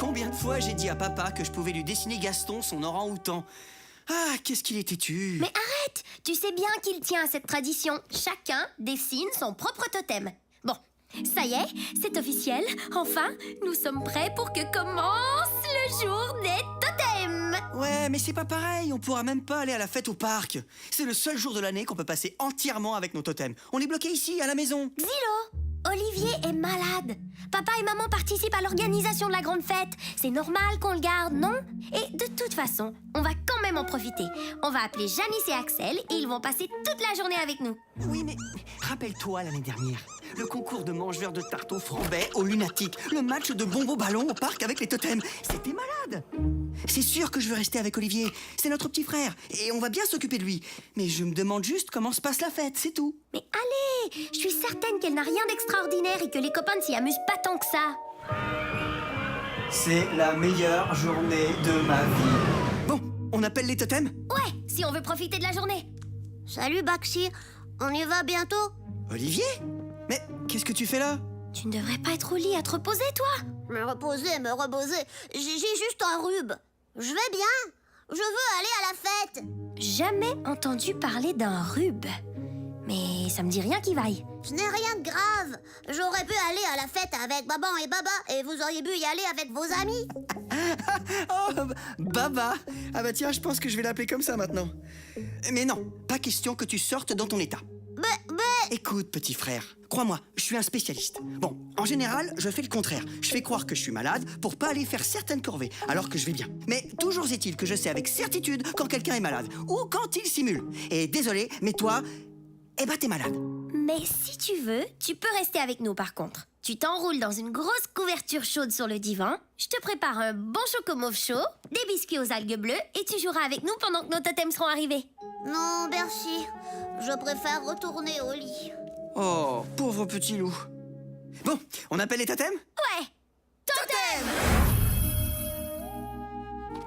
Combien de fois j'ai dit à papa que je pouvais lui dessiner Gaston, son orang-outan. Ah, qu'est-ce qu'il est têtu. Mais arrête! Tu sais bien qu'il tient à cette tradition. Chacun dessine son propre totem. Bon, ça y est, c'est officiel. Enfin, nous sommes prêts pour que commence le jour des totems. Ouais, mais c'est pas pareil, on pourra même pas aller à la fête au parc. C'est le seul jour de l'année qu'on peut passer entièrement avec nos totems. On est bloqués ici, à la maison. Xylo, Olivier est malade. Papa et maman participent à l'organisation de la grande fête. C'est normal qu'on le garde, non? Et de toute façon, on va quand même en profiter. On va appeler Janice et Axel et ils vont passer toute la journée avec nous. Oui, mais rappelle-toi l'année dernière. Le concours de mangeurs de tarte au flambait au Lunatique. Le match de bonbons ballons au parc avec les totems. C'était malade. C'est sûr que je veux rester avec Olivier. C'est notre petit frère. Et on va bien s'occuper de lui. Mais je me demande juste comment se passe la fête, c'est tout. Mais allez, je suis certaine qu'elle n'a rien d'extraordinaire et que les copains ne s'y amusent pas tant que ça. C'est la meilleure journée de ma vie. Bon, on appelle les totems? Ouais, si on veut profiter de la journée. Salut Baxi, on y va bientôt? Olivier? Mais qu'est-ce que tu fais là? Tu ne devrais pas être au lit à te reposer, toi? Me reposer. J'ai juste un rhume. Je vais bien. Je veux aller à la fête. Jamais entendu parler d'un rhume. Mais ça me dit rien qui vaille. Ce n'est rien de grave. J'aurais pu aller à la fête avec Maman et Baba et vous auriez pu y aller avec vos amis. Oh, Baba! Ah bah tiens, je pense que je vais l'appeler comme ça maintenant. Mais non, pas question que tu sortes dans ton état. Mais... Écoute, petit frère, crois-moi, je suis un spécialiste. Bon, en général, je fais le contraire. Je fais croire que je suis malade pour pas aller faire certaines corvées, alors que je vais bien. Mais toujours est-il que je sais avec certitude quand quelqu'un est malade, ou quand il simule. Et désolé, mais toi, eh ben t'es malade. Mais si tu veux, tu peux rester avec nous par contre. Tu t'enroules dans une grosse couverture chaude sur le divan, je te prépare un bon chocomauve chaud, des biscuits aux algues bleues et tu joueras avec nous pendant que nos totems seront arrivés. Non, merci. Je préfère retourner au lit. Oh, pauvre petit loup. Bon, on appelle les totems? Ouais! Totem!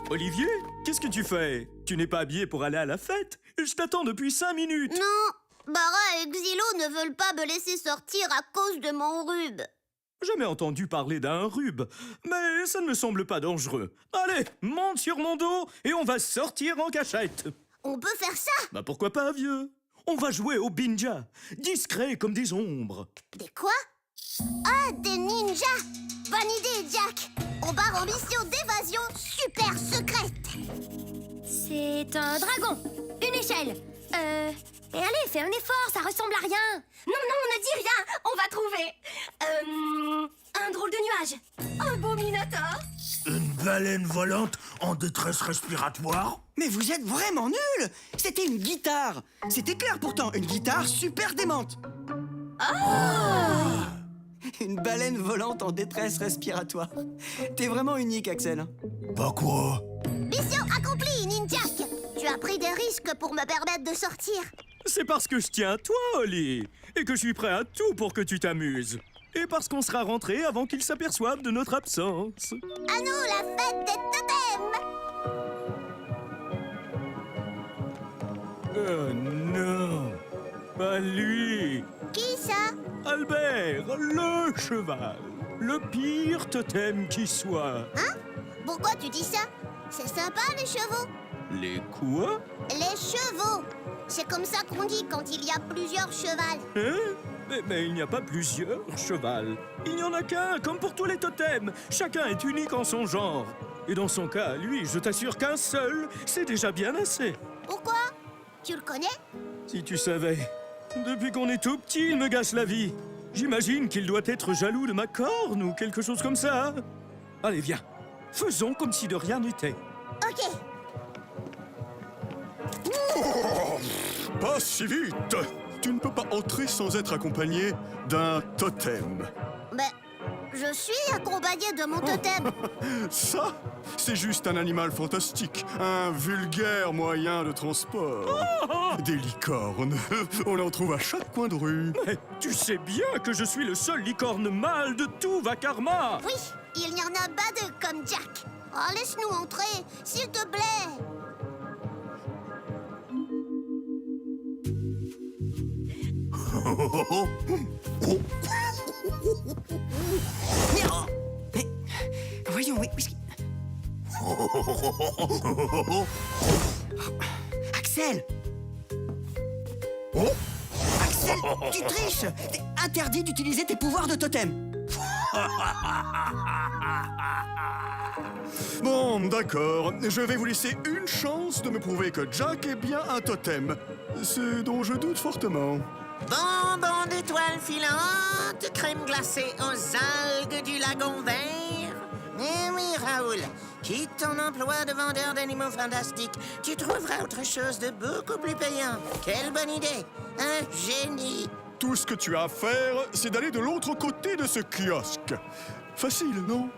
Olivier, qu'est-ce que tu fais? Tu n'es pas habillé pour aller à la fête? Je t'attends depuis 5 minutes. Non, Bara et Xylo ne veulent pas me laisser sortir à cause de mon rhume. Jamais entendu parler d'un rhume, mais ça ne me semble pas dangereux. Allez, monte sur mon dos et on va sortir en cachette. On peut faire ça? Bah pourquoi pas, vieux? On va jouer au binja, discret comme des ombres. Des quoi? Ah, des ninjas! Bonne idée, Jack! On part en mission d'évasion super secrète! C'est un dragon, une échelle. Et allez, fais un effort, ça ressemble à rien. Non, on ne dit rien, on va trouver. Un drôle de nuage, un beau minotaure. Une baleine volante en détresse respiratoire? Mais vous êtes vraiment nuls! C'était une guitare! C'était clair pourtant, une guitare super démente! Une baleine volante en détresse respiratoire. T'es vraiment unique, Axel. Pas quoi? Mission accomplie, Ninjak! Tu as pris des risques pour me permettre de sortir. C'est parce que je tiens à toi, Oli, et que je suis prêt à tout pour que tu t'amuses. Et parce qu'on sera rentrés avant qu'ils s'aperçoivent de notre absence. À nous, la fête des totems! Oh non, pas lui. Qui ça? Albert, le cheval. Le pire totem qui soit. Hein? Pourquoi tu dis ça? C'est sympa, les chevaux. Les quoi? Les chevaux! C'est comme ça qu'on dit quand il y a plusieurs chevals. Hein? Mais il n'y a pas plusieurs chevals. Il n'y en a qu'un, comme pour tous les totems. Chacun est unique en son genre. Et dans son cas, lui, je t'assure qu'un seul, c'est déjà bien assez. Pourquoi? Tu le connais? Si tu savais, depuis qu'on est tout petit, il me gâche la vie. J'imagine qu'il doit être jaloux de ma corne ou quelque chose comme ça. Allez, viens. Faisons comme si de rien n'était. Ok. Pas si vite! Tu ne peux pas entrer sans être accompagné d'un totem. Mais je suis accompagné de mon totem. Ça, c'est juste un animal fantastique, un vulgaire moyen de transport. Des licornes, on en trouve à chaque coin de rue. Mais tu sais bien que je suis le seul licorne mâle de tout Vakarma. Oui, il n'y en a pas deux comme Jack. Oh, laisse-nous entrer, s'il te plaît. Mais voyons oui. Axel! Axel, tu triches! T'es interdit d'utiliser tes pouvoirs de totem! Bon, d'accord. Je vais vous laisser une chance de me prouver que Jack est bien un totem. Ce dont je doute fortement. Bonbons d'étoiles filantes, crème glacée aux algues du lagon vert. Eh oui, Raoul, quitte ton emploi de vendeur d'animaux fantastiques. Tu trouveras autre chose de beaucoup plus payant. Quelle bonne idée! Un génie! Tout ce que tu as à faire, c'est d'aller de l'autre côté de ce kiosque. Facile, non?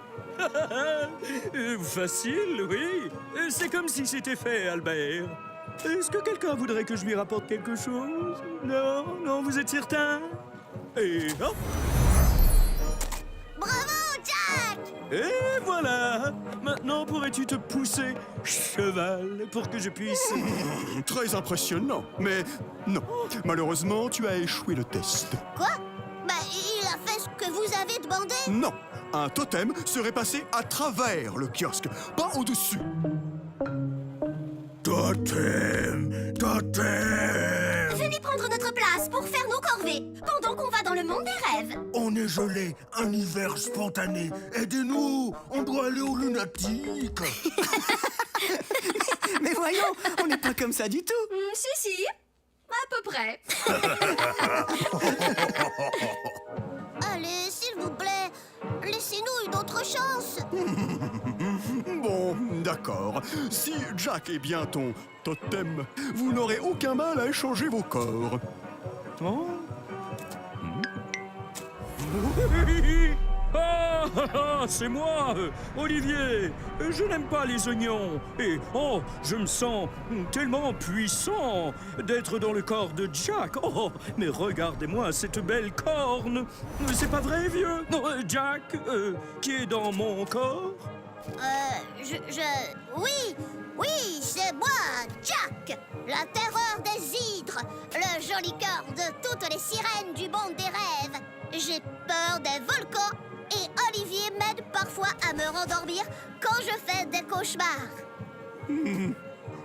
Facile, oui. C'est comme si c'était fait, Albert. Est-ce que quelqu'un voudrait que je lui rapporte quelque chose? Non, vous êtes certain? Et hop! Bravo, Jack! Et voilà! Maintenant, pourrais-tu te pousser, cheval, pour que je puisse... Très impressionnant, mais non. Malheureusement, tu as échoué le test. Quoi? Bah, il a fait ce que vous avez demandé. Non, un totem serait passé à travers le kiosque, pas au-dessus. Totem, totem. Venez prendre notre place pour faire nos corvées, pendant qu'on va dans le monde des rêves. On est gelé, un hiver spontané. Aidez-nous, on doit aller au lunatique. Mais voyons, on n'est pas comme ça du tout! Si, à peu près. Allez, s'il vous plaît, laissez-nous une autre chance. Bon, d'accord. Si Jack est bien ton totem, vous n'aurez aucun mal à échanger vos corps. Oh. C'est moi, Olivier. Je n'aime pas les oignons. Et je me sens tellement puissant d'être dans le corps de Jack. Oh, mais regardez-moi cette belle corne. C'est pas vrai, vieux? Jack, qui est dans mon corps? Oui, c'est moi, Jack, la terreur des hydres, le joli cœur de toutes les sirènes du monde des rêves. J'ai peur des volcans et Olivier m'aide parfois à me rendormir quand je fais des cauchemars.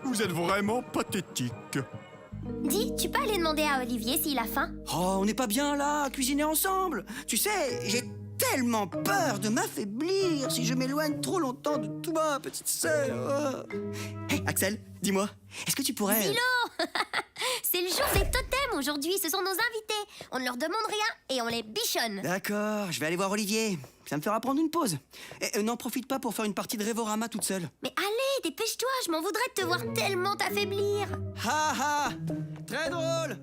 Vous êtes vraiment pathétique. Dis, tu peux aller demander à Olivier s'il a faim? Oh, on n'est pas bien là, à cuisiner ensemble! Tu sais, j'ai tellement peur de m'affaiblir si je m'éloigne trop longtemps de toi, petite sœur. Hé, Axel, dis-moi, est-ce que tu pourrais... Philo! C'est le jour des totems aujourd'hui, ce sont nos invités. On ne leur demande rien et on les bichonne. D'accord, je vais aller voir Olivier. Ça me fera prendre une pause. Et n'en profite pas pour faire une partie de Rêvorama toute seule. Mais allez, dépêche-toi, je m'en voudrais de te voir tellement t'affaiblir. Ha ha! Très drôle!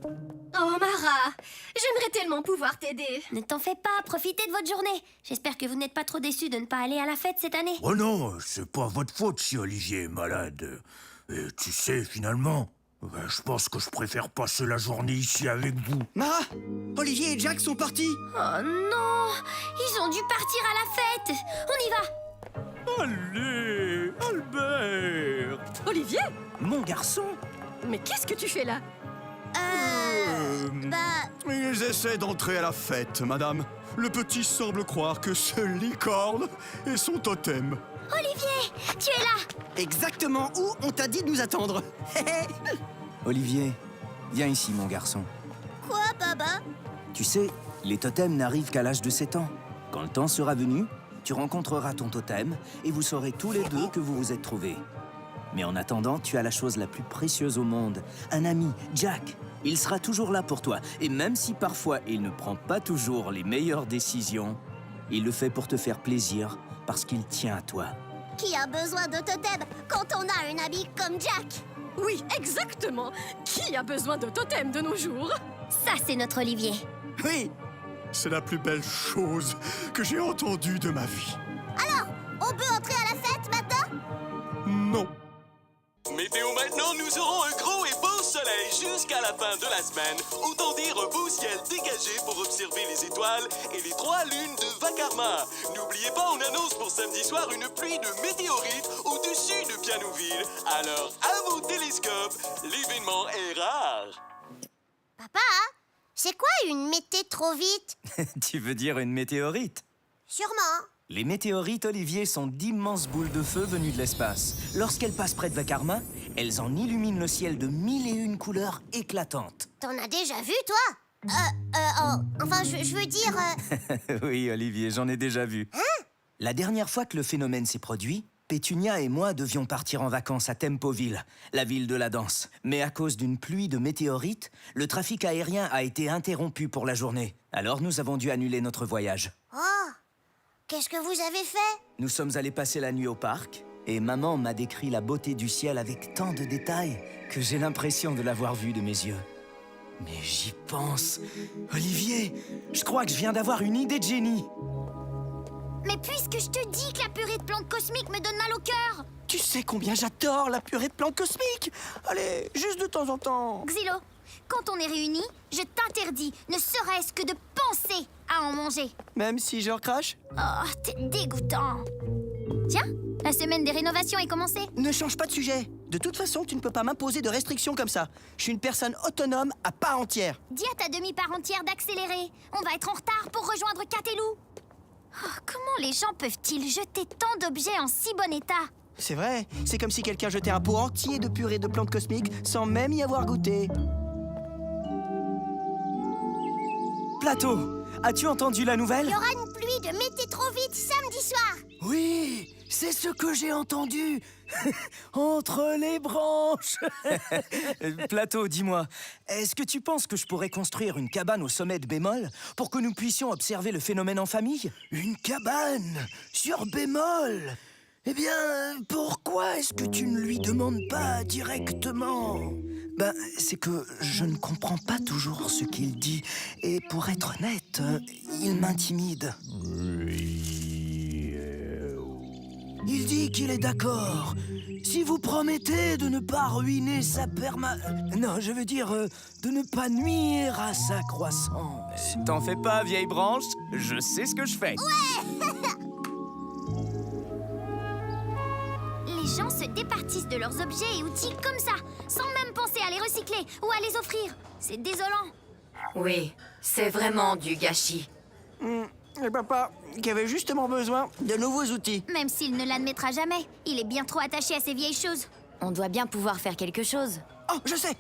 Oh, Mara, j'aimerais tellement pouvoir t'aider. Ne t'en fais pas, profitez de votre journée. J'espère que vous n'êtes pas trop déçus de ne pas aller à la fête cette année. Oh non, c'est pas votre faute si Olivier est malade. Et tu sais, finalement, je pense que je préfère passer la journée ici avec vous. Mara, Olivier et Jack sont partis. Oh non, ils ont dû partir à la fête. On y va. Allez, Albert! Olivier? Mon garçon! Mais qu'est-ce que tu fais là? Ils essaient d'entrer à la fête, madame. Le petit semble croire que ce licorne est son totem. Olivier, tu es là. Exactement où on t'a dit de nous attendre. Olivier, viens ici, mon garçon. Quoi, papa? Tu sais, les totems n'arrivent qu'à l'âge de 7 ans. Quand le temps sera venu, tu rencontreras ton totem et vous saurez tous les deux que vous vous êtes trouvés. Mais en attendant, tu as la chose la plus précieuse au monde, un ami, Jack. Il sera toujours là pour toi. Et même si parfois il ne prend pas toujours les meilleures décisions, il le fait pour te faire plaisir parce qu'il tient à toi. Qui a besoin de totem quand on a un ami comme Jack? Oui, exactement. Qui a besoin de totem de nos jours? Ça, c'est notre Olivier. Oui, C'est la plus belle chose que j'ai entendue de ma vie. Alors, on peut entrer à la fête maintenant? Non. Météo maintenant, nous aurons un gros et beau soleil jusqu'à la fin de la semaine. Autant dire un beau ciel dégagé pour observer les étoiles et les 3 lunes de Vacarma. N'oubliez pas, on annonce pour samedi soir une pluie de météorites au-dessus de Pianouville. Alors, à vos télescopes, l'événement est rare. Papa, c'est quoi une mété trop vite? Tu veux dire une météorite? Sûrement. Les météorites, Olivier, sont d'immenses boules de feu venues de l'espace. Lorsqu'elles passent près de Vakarma, elles en illuminent le ciel de 1001 couleurs éclatantes. T'en as déjà vu, toi? Enfin, je veux dire... Oui, Olivier, j'en ai déjà vu. La dernière fois que le phénomène s'est produit, Pétunia et moi devions partir en vacances à Tempoville, la ville de la danse. Mais à cause d'une pluie de météorites, le trafic aérien a été interrompu pour la journée. Alors nous avons dû annuler notre voyage. Oh, qu'est-ce que vous avez fait? Nous sommes allés passer la nuit au parc, et maman m'a décrit la beauté du ciel avec tant de détails que j'ai l'impression de l'avoir vue de mes yeux. Mais j'y pense. Olivier, je crois que je viens d'avoir une idée de génie. Mais puisque je te dis que la purée de plantes cosmiques me donne mal au cœur. Tu sais combien j'adore la purée de plantes cosmiques. Allez, juste de temps en temps. Xylo, quand on est réunis, je t'interdis, ne serait-ce que de penser à en manger. Même si je recrache? Oh, t'es dégoûtant. Tiens, la semaine des rénovations est commencée. Ne change pas de sujet. De toute façon, tu ne peux pas m'imposer de restrictions comme ça. Je suis une personne autonome à part entière. Dis à ta demi-part entière d'accélérer. On va être en retard pour rejoindre Catelou. Oh, comment les gens peuvent-ils jeter tant d'objets en si bon état? C'est vrai, c'est comme si quelqu'un jetait un pot entier de purée de plantes cosmiques sans même y avoir goûté. Plateau, as-tu entendu la nouvelle? Il y aura une pluie de météorites samedi soir. Oui, c'est ce que j'ai entendu. Entre les branches. Plateau, dis-moi, est-ce que tu penses que je pourrais construire une cabane au sommet de Bémol pour que nous puissions observer le phénomène en famille? Une cabane sur Bémol? Eh bien, pourquoi est-ce que tu ne lui demandes pas directement? Ben, c'est que je ne comprends pas toujours ce qu'il dit. Et pour être honnête, il m'intimide. Il dit qu'il est d'accord. Si vous promettez de ne pas ruiner sa Non, je veux dire, de ne pas nuire à sa croissance. T'en fais pas, vieille branche. Je sais ce que je fais. Les gens se départissent de leurs objets et outils comme ça, sans même penser à les recycler ou à les offrir. C'est désolant. Oui, c'est vraiment du gâchis. Et papa, qui avait justement besoin de nouveaux outils. Même s'il ne l'admettra jamais, il est bien trop attaché à ces vieilles choses. On doit bien pouvoir faire quelque chose. Oh, je sais.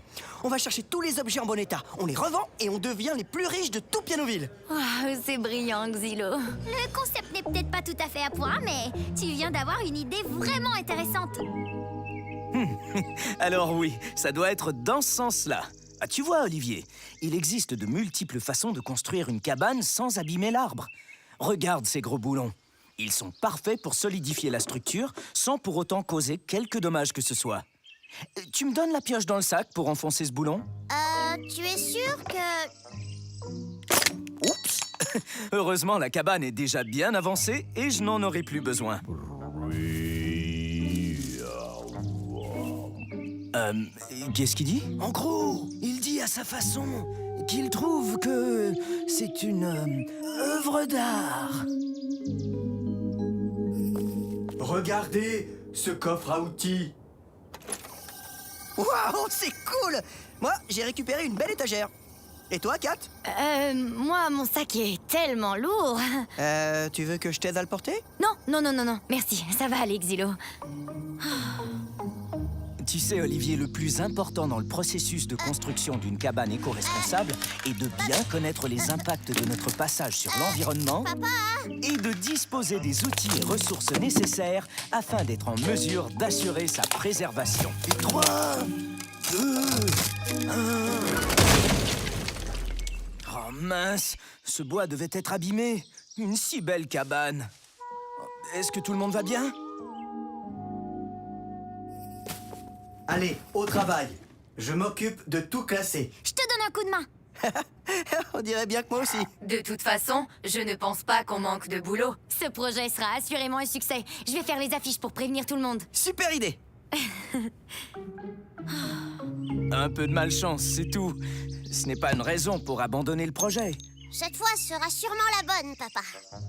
On va chercher tous les objets en bon état. On les revend et on devient les plus riches de tout Pianoville. Oh, c'est brillant, Xylo. Le concept n'est peut-être pas tout à fait à point, mais tu viens d'avoir une idée vraiment intéressante. Alors oui, ça doit être dans ce sens-là. Ah, tu vois, Olivier, il existe de multiples façons de construire une cabane sans abîmer l'arbre. Regarde ces gros boulons. Ils sont parfaits pour solidifier la structure sans pour autant causer quelque dommage que ce soit. Tu me donnes la pioche dans le sac pour enfoncer ce boulon? Tu es sûr que... Oups! Heureusement, la cabane est déjà bien avancée et je n'en aurai plus besoin. Qu'est-ce qu'il dit? En gros, il dit à sa façon qu'il trouve que c'est une œuvre d'art. Regardez ce coffre à outils. Waouh, c'est cool! Moi, j'ai récupéré une belle étagère. Et toi, Kat? Moi, mon sac est tellement lourd. Tu veux que je t'aide à le porter? Non. Merci, ça va aller, Xylo. Tu sais, Olivier, le plus important dans le processus de construction d'une cabane éco-responsable est de bien connaître les impacts de notre passage sur l'environnement et de disposer des outils et ressources nécessaires afin d'être en mesure d'assurer sa préservation. 3, 2, 1... Oh mince, ce bois devait être abîmé. Une si belle cabane. Est-ce que tout le monde va bien? Allez, au travail. Je m'occupe de tout classer. Je te donne un coup de main. On dirait bien que moi aussi. De toute façon, je ne pense pas qu'on manque de boulot. Ce projet sera assurément un succès. Je vais faire les affiches pour prévenir tout le monde. Super idée. Un peu de malchance, c'est tout. Ce n'est pas une raison pour abandonner le projet. Cette fois sera sûrement la bonne, papa.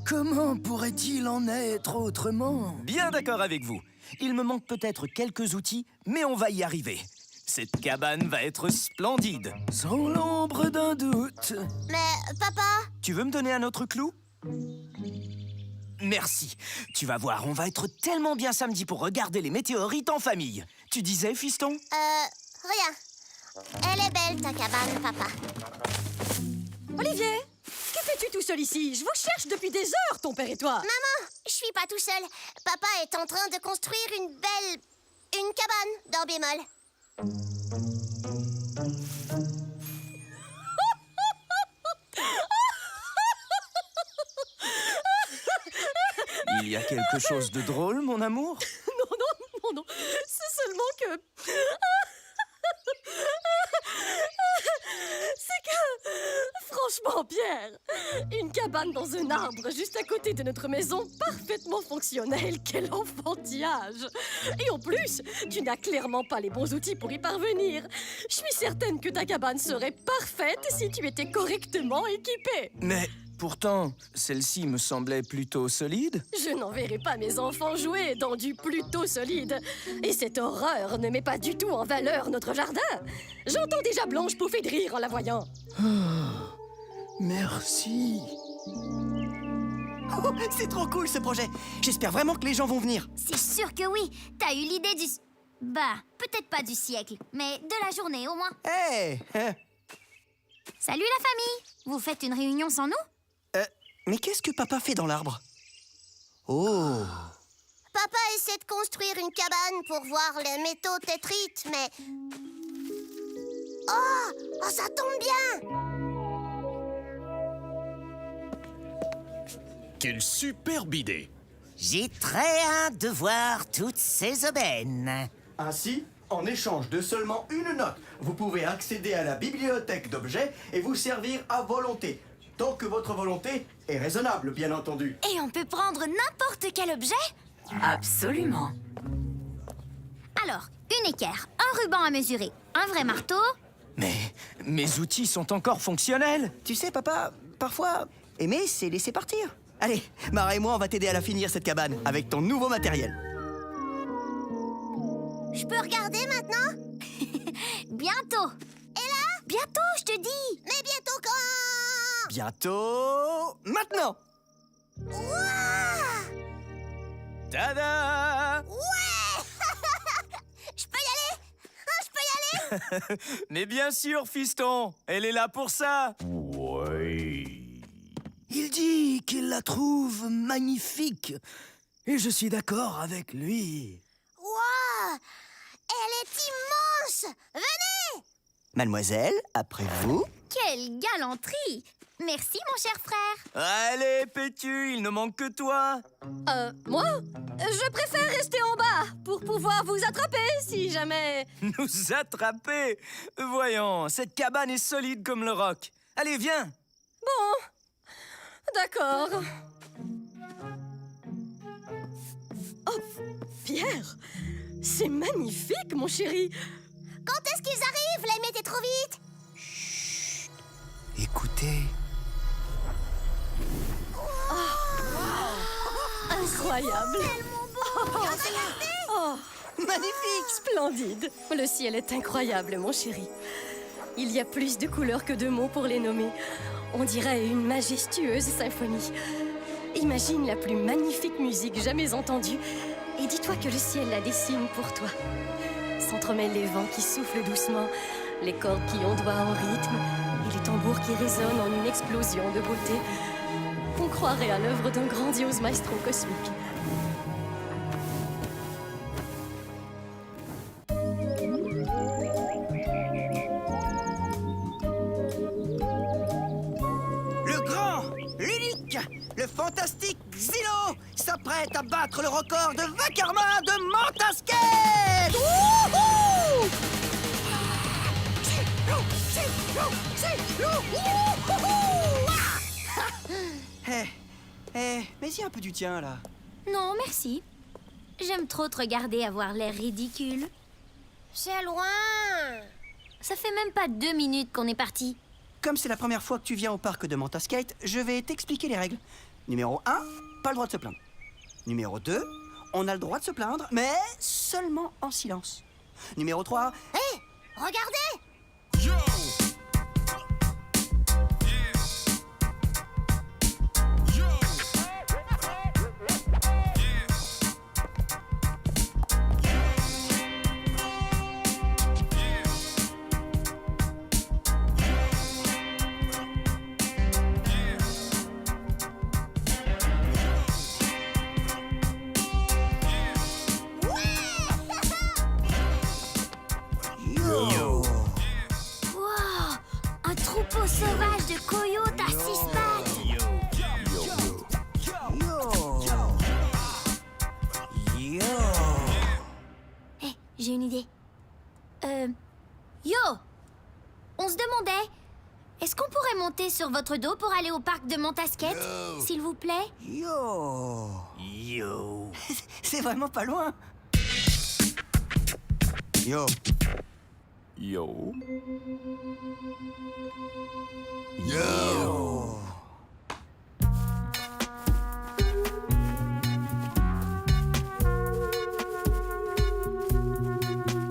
Comment pourrait-il en être autrement? Bien d'accord avec vous. Il me manque peut-être quelques outils, mais on va y arriver. Cette cabane va être splendide. Sans l'ombre d'un doute. Mais, papa... Tu veux me donner un autre clou? merci. Tu vas voir, on va être tellement bien samedi pour regarder les météorites en famille. Tu disais, fiston? Rien. Elle est belle, ta cabane, papa. Olivier, que fais-tu tout seul ici? Je vous cherche depuis des heures, ton père et toi. Maman, je suis pas tout seul. Papa est en train de construire une cabane dans bémol. Il y a quelque chose de drôle, mon amour? Non, c'est seulement que... C'est que... Franchement, Pierre, une cabane dans un arbre juste à côté de notre maison, parfaitement fonctionnelle, quel enfantillage! Et en plus, tu n'as clairement pas les bons outils pour y parvenir. Je suis certaine que ta cabane serait parfaite si tu étais correctement équipée. Mais pourtant, celle-ci me semblait plutôt solide. Je n'enverrai pas mes enfants jouer dans du plutôt solide. Et cette horreur ne met pas du tout en valeur notre jardin. J'entends déjà Blanche pouffer de rire en la voyant. Merci. Oh, c'est trop cool ce projet. J'espère vraiment que les gens vont venir. C'est sûr que oui. T'as eu l'idée du... Bah, peut-être pas du siècle, mais de la journée au moins. Hé Salut la famille. Vous faites une réunion sans nous? Mais qu'est-ce que papa fait dans l'arbre? Oh. Papa essaie de construire une cabane pour voir les métaux tétrites, mais... Oh, ça tombe bien! Quelle superbe idée! J'ai très hâte de voir toutes ces aubaines. Ainsi, en échange de seulement une note, vous pouvez accéder à la bibliothèque d'objets et vous servir à volonté. Tant que votre volonté est raisonnable, bien entendu. Et on peut prendre n'importe quel objet? Absolument. Alors, une équerre, un ruban à mesurer, un vrai marteau... Mais mes outils sont encore fonctionnels. Tu sais, papa, parfois, aimer, c'est laisser partir. Allez, Mara et moi, on va t'aider à la finir, cette cabane, avec ton nouveau matériel. Je peux regarder maintenant? Bientôt. Et là? Bientôt, je te dis. Mais bientôt quand? Bientôt... maintenant. Ouah! Tada! Ouais! Je peux y aller? Ah, je peux y aller? Mais bien sûr, fiston, elle est là pour ça. Ouais. Il dit qu'il la trouve magnifique. Et je suis d'accord avec lui. Wow! Elle est immense! Venez! Mademoiselle, après vous... Quelle galanterie. Merci, mon cher frère. Allez, Pétu, il ne manque que toi. Moi? Je préfère rester en bas pour pouvoir vous attraper si jamais... Nous attraper? Voyons, cette cabane est solide comme le roc. Allez, viens. Bon, d'accord. Oh, Pierre, c'est magnifique, mon chéri. Quand est-ce qu'ils arrivent? Les mettez trop vite! Écoutez. Incroyable. Oh, Magnifique! splendide. Le ciel est incroyable, mon chéri. Il y a plus de couleurs que de mots pour les nommer. On dirait une majestueuse symphonie. Imagine la plus magnifique musique jamais entendue et dis-toi que le ciel la dessine pour toi. S'entremêlent les vents qui soufflent doucement, les cordes qui ondoient en rythme et les tambours qui résonnent en une explosion de beauté. On croirait à l'œuvre d'un grandiose maestro cosmique. Le grand, l'unique, le fantastique Xylo s'apprête à battre le record de Vacarma de Mantasquet. Wouhou! Mets-y un peu du tien, là. Non, merci. J'aime trop te regarder avoir l'air ridicule. C'est loin! Ça fait même pas 2 minutes qu'on est parti. Comme c'est la première fois que tu viens au parc de Mantasquet, je vais t'expliquer les règles. Numéro 1, pas le droit de se plaindre. Numéro 2, on a le droit de se plaindre, mais seulement en silence. Numéro 3, Hé! Regardez! j'ai une idée. Yo! On se demandait, est-ce qu'on pourrait monter sur votre dos pour aller au parc de Montasquette, s'il vous plaît? Yo! Yo. C'est vraiment pas loin. Yo! Yo. Yo!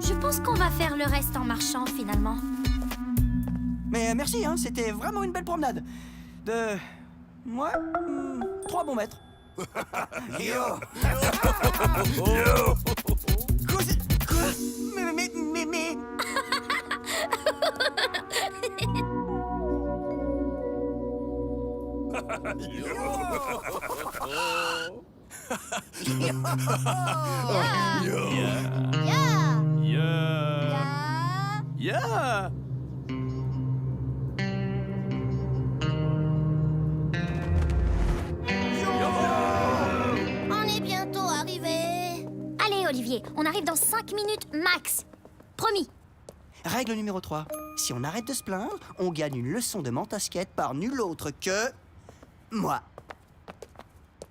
Je pense qu'on va faire le reste en marchant, finalement. Mais merci, hein, c'était vraiment une belle promenade. De... Moi, 3 bons mètres. Yo! Quoi? Mais... Yeah. On est bientôt arrivé. Allez, Olivier, on arrive dans 5 minutes max. Promis. Règle numéro 3. Si on arrête de se plaindre, on gagne une leçon de Montasquette par nul autre que... moi.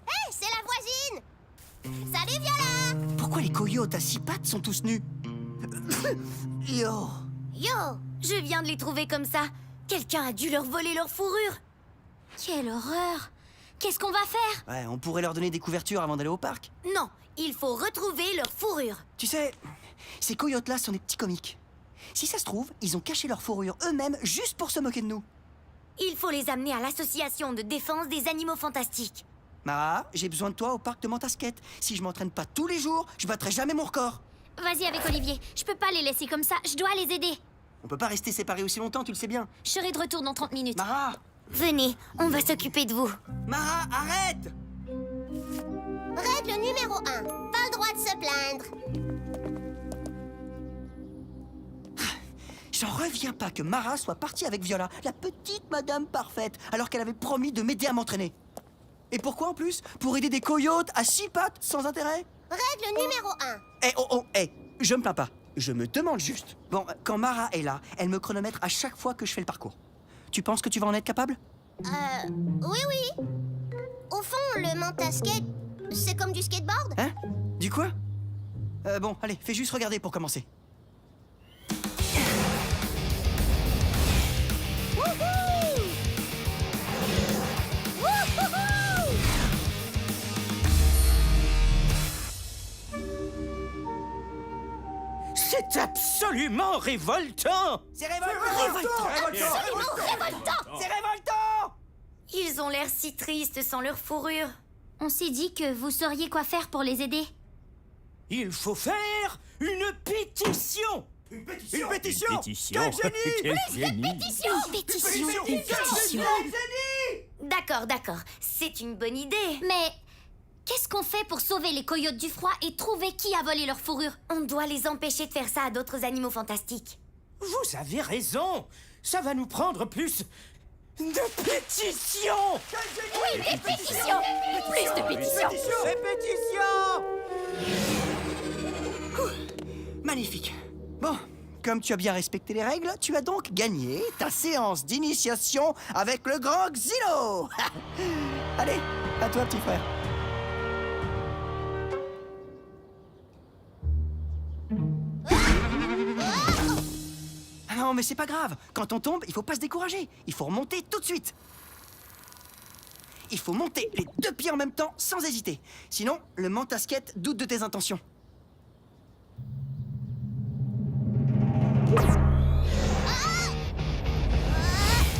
Hé, c'est la voisine. Salut, Viola. Pourquoi les coyotes à 6 pattes sont tous nus? Yo! Yo. Je viens de les trouver comme ça. Quelqu'un a dû leur voler leur fourrure. Quelle horreur! Qu'est-ce qu'on va faire? Ouais, on pourrait leur donner des couvertures avant d'aller au parc. Non, il faut retrouver leur fourrure. Tu sais, ces coyotes-là sont des petits comiques. Si ça se trouve, ils ont caché leur fourrure eux-mêmes juste pour se moquer de nous. Il faut les amener à l'association de défense des animaux fantastiques. Mara, j'ai besoin de toi au parc de Montasquette. Si je m'entraîne pas tous les jours, je battrai jamais mon record. Vas-y avec Olivier, je peux pas les laisser comme ça, je dois les aider. On peut pas rester séparés aussi longtemps, tu le sais bien. Je serai de retour dans 30 minutes. Mara! Venez, on va s'occuper de vous. Mara, arrête! Règle numéro 1. Pas le droit de se plaindre. J'en reviens pas que Mara soit partie avec Viola, la petite madame parfaite, alors qu'elle avait promis de m'aider à m'entraîner. Et pourquoi en plus? Pour aider des coyotes à 6 pattes sans intérêt? Règle numéro 1. Je me plains pas. Je me demande juste. Bon, quand Mara est là, elle me chronomètre à chaque fois que je fais le parcours. Tu penses que tu vas en être capable? Oui. Au fond, le Montasquette, c'est comme du skateboard. Hein? Du quoi? Bon, allez, fais juste regarder pour commencer. C'est absolument révoltant. C'est révoltant! Révoltant! C'est révoltant! Ils ont l'air si tristes sans leur fourrure. On s'est dit que vous sauriez quoi faire pour les aider. Il faut faire une pétition. Une pétition! Quel génie! Pétition! D'accord. C'est une bonne idée. Mais qu'est-ce qu'on fait pour sauver les coyotes du froid et trouver qui a volé leur fourrure? On doit les empêcher de faire ça à d'autres animaux fantastiques. Vous avez raison. Ça va nous prendre plus de pétitions. Oui, des pétitions! Plus de pétitions! Magnifique. Bon, comme tu as bien respecté les règles, tu as donc gagné ta séance d'initiation avec le grand Xylo. Allez, à toi, petit frère. Ah non, mais c'est pas grave. Quand on tombe, il faut pas se décourager. Il faut remonter tout de suite. Il faut monter les 2 pieds en même temps sans hésiter. Sinon, le Montasquette doute de tes intentions.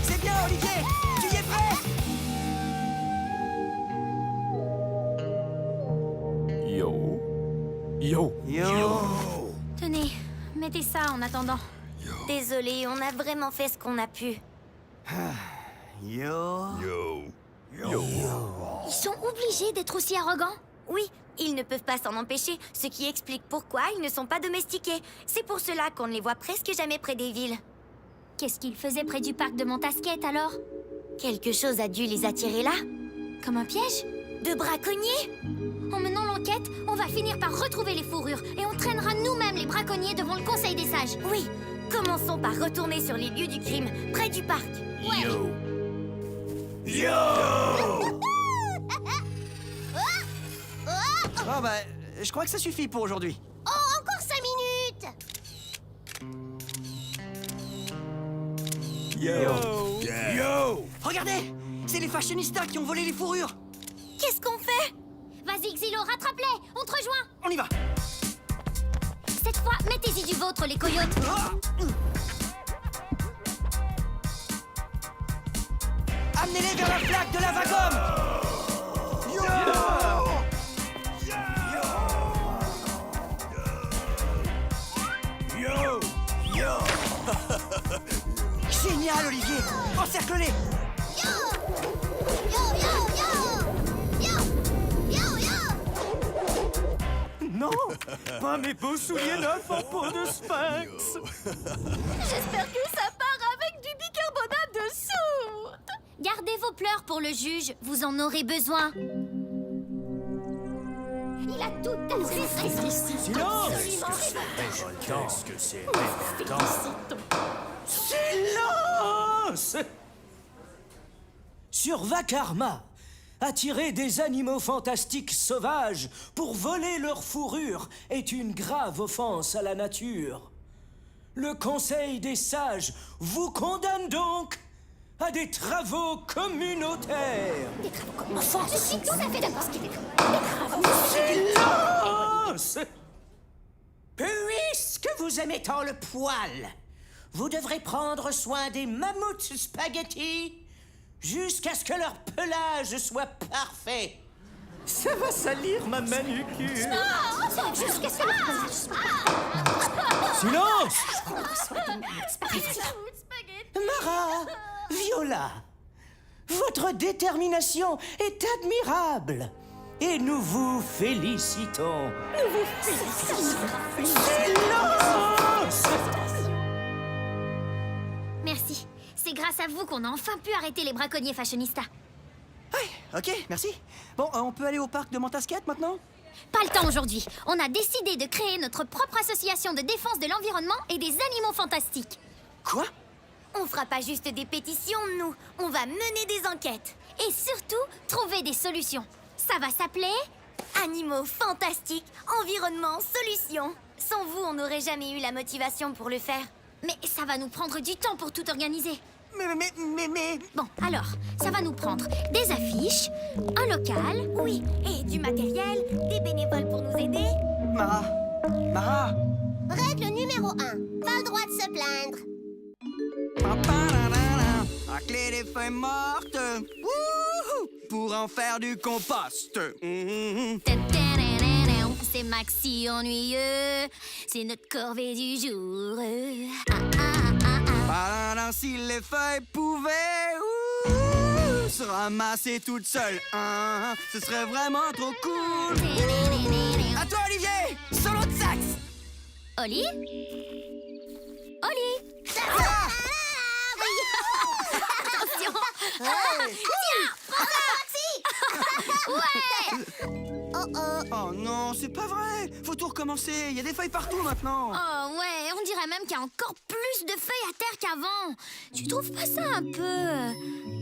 C'est bien, Olivier. Tu y es prêt? Yo. Tenez, mettez ça en attendant. Désolé, on a vraiment fait ce qu'on a pu. Yo. Ils sont obligés d'être aussi arrogants? Oui, ils ne peuvent pas s'en empêcher, ce qui explique pourquoi ils ne sont pas domestiqués. C'est pour cela qu'on ne les voit presque jamais près des villes. Qu'est-ce qu'ils faisaient près du parc de Montasquette alors? Quelque chose a dû les attirer là. Comme un piège? De braconniers? En menant l'enquête, on va finir par retrouver les fourrures et on traînera nous-mêmes les braconniers devant le Conseil des sages. Oui, commençons par retourner sur les lieux du crime, près du parc. Yo! Yo! Oh bah, je crois que ça suffit pour aujourd'hui. Oh, encore 5 minutes. Yo! Yo! Regardez, c'est les fashionistas qui ont volé les fourrures. Qu'est-ce qu'on fait? Vas-y, Xylo, rattrape-les. On te rejoint. On y va. Cette fois, mettez-y du vôtre, les coyotes. Amenez-les vers la flaque de la Vagom. Yo! Yo! Génial, Olivier. Encercle-les. Yo! Yo, yo, yo! Yo! Yo, yo! Non! Pas mes beaux souliers neufs en peau de sphinx! J'espère que ça part avec du bicarbonate de soude. Gardez vos pleurs pour le juge. Vous en aurez besoin. Il a tout à Silence! Qu'est-ce que c'est? Silence! Sur Vakarma, attirer des animaux fantastiques sauvages pour voler leur fourrure est une grave offense à la nature. Le Conseil des sages vous condamne donc à des travaux communautaires. Des travaux comme enfant. Je suis tout à fait d'accord ce qu'il est. Des travaux. Silence! Puisque vous aimez tant le poil, vous devrez prendre soin des mammouths spaghettis jusqu'à ce que leur pelage soit parfait. Ça va salir ma manucure. Jusqu'à ce que Silence! Mara, Viola, votre détermination est admirable et nous vous félicitons. Merci. C'est grâce à vous qu'on a enfin pu arrêter les braconniers fashionistas. Ok, merci. Bon, on peut aller au parc de Montasquette maintenant? Pas le temps aujourd'hui. On a décidé de créer notre propre association de défense de l'environnement et des animaux fantastiques. Quoi? On fera pas juste des pétitions, nous. On va mener des enquêtes. Et surtout, trouver des solutions. Ça va s'appeler... Animaux fantastiques, environnement, solutions. Sans vous, on n'aurait jamais eu la motivation pour le faire. Mais ça va nous prendre du temps pour tout organiser. Mais... Bon, alors, ça va nous prendre des affiches, un local... Oui, et du matériel, des bénévoles pour nous aider. Mara! Règle numéro 1. Pas le droit de se plaindre. Racler les feuilles mortes. Wouhou! Pour en faire du compost. C'est Maxi ennuyeux, c'est notre corvée du jour. Si les feuilles pouvaient se ramasser toutes seules, ce serait vraiment trop cool. À toi, Olivier! Solo de sax! Oli? Oli? Attention! Ouais! Oh non, c'est pas vrai! Faut tout recommencer, il y a des feuilles partout maintenant! Oh ouais, on dirait même qu'il y a encore plus de feuilles à terre qu'avant. Tu trouves pas ça un peu...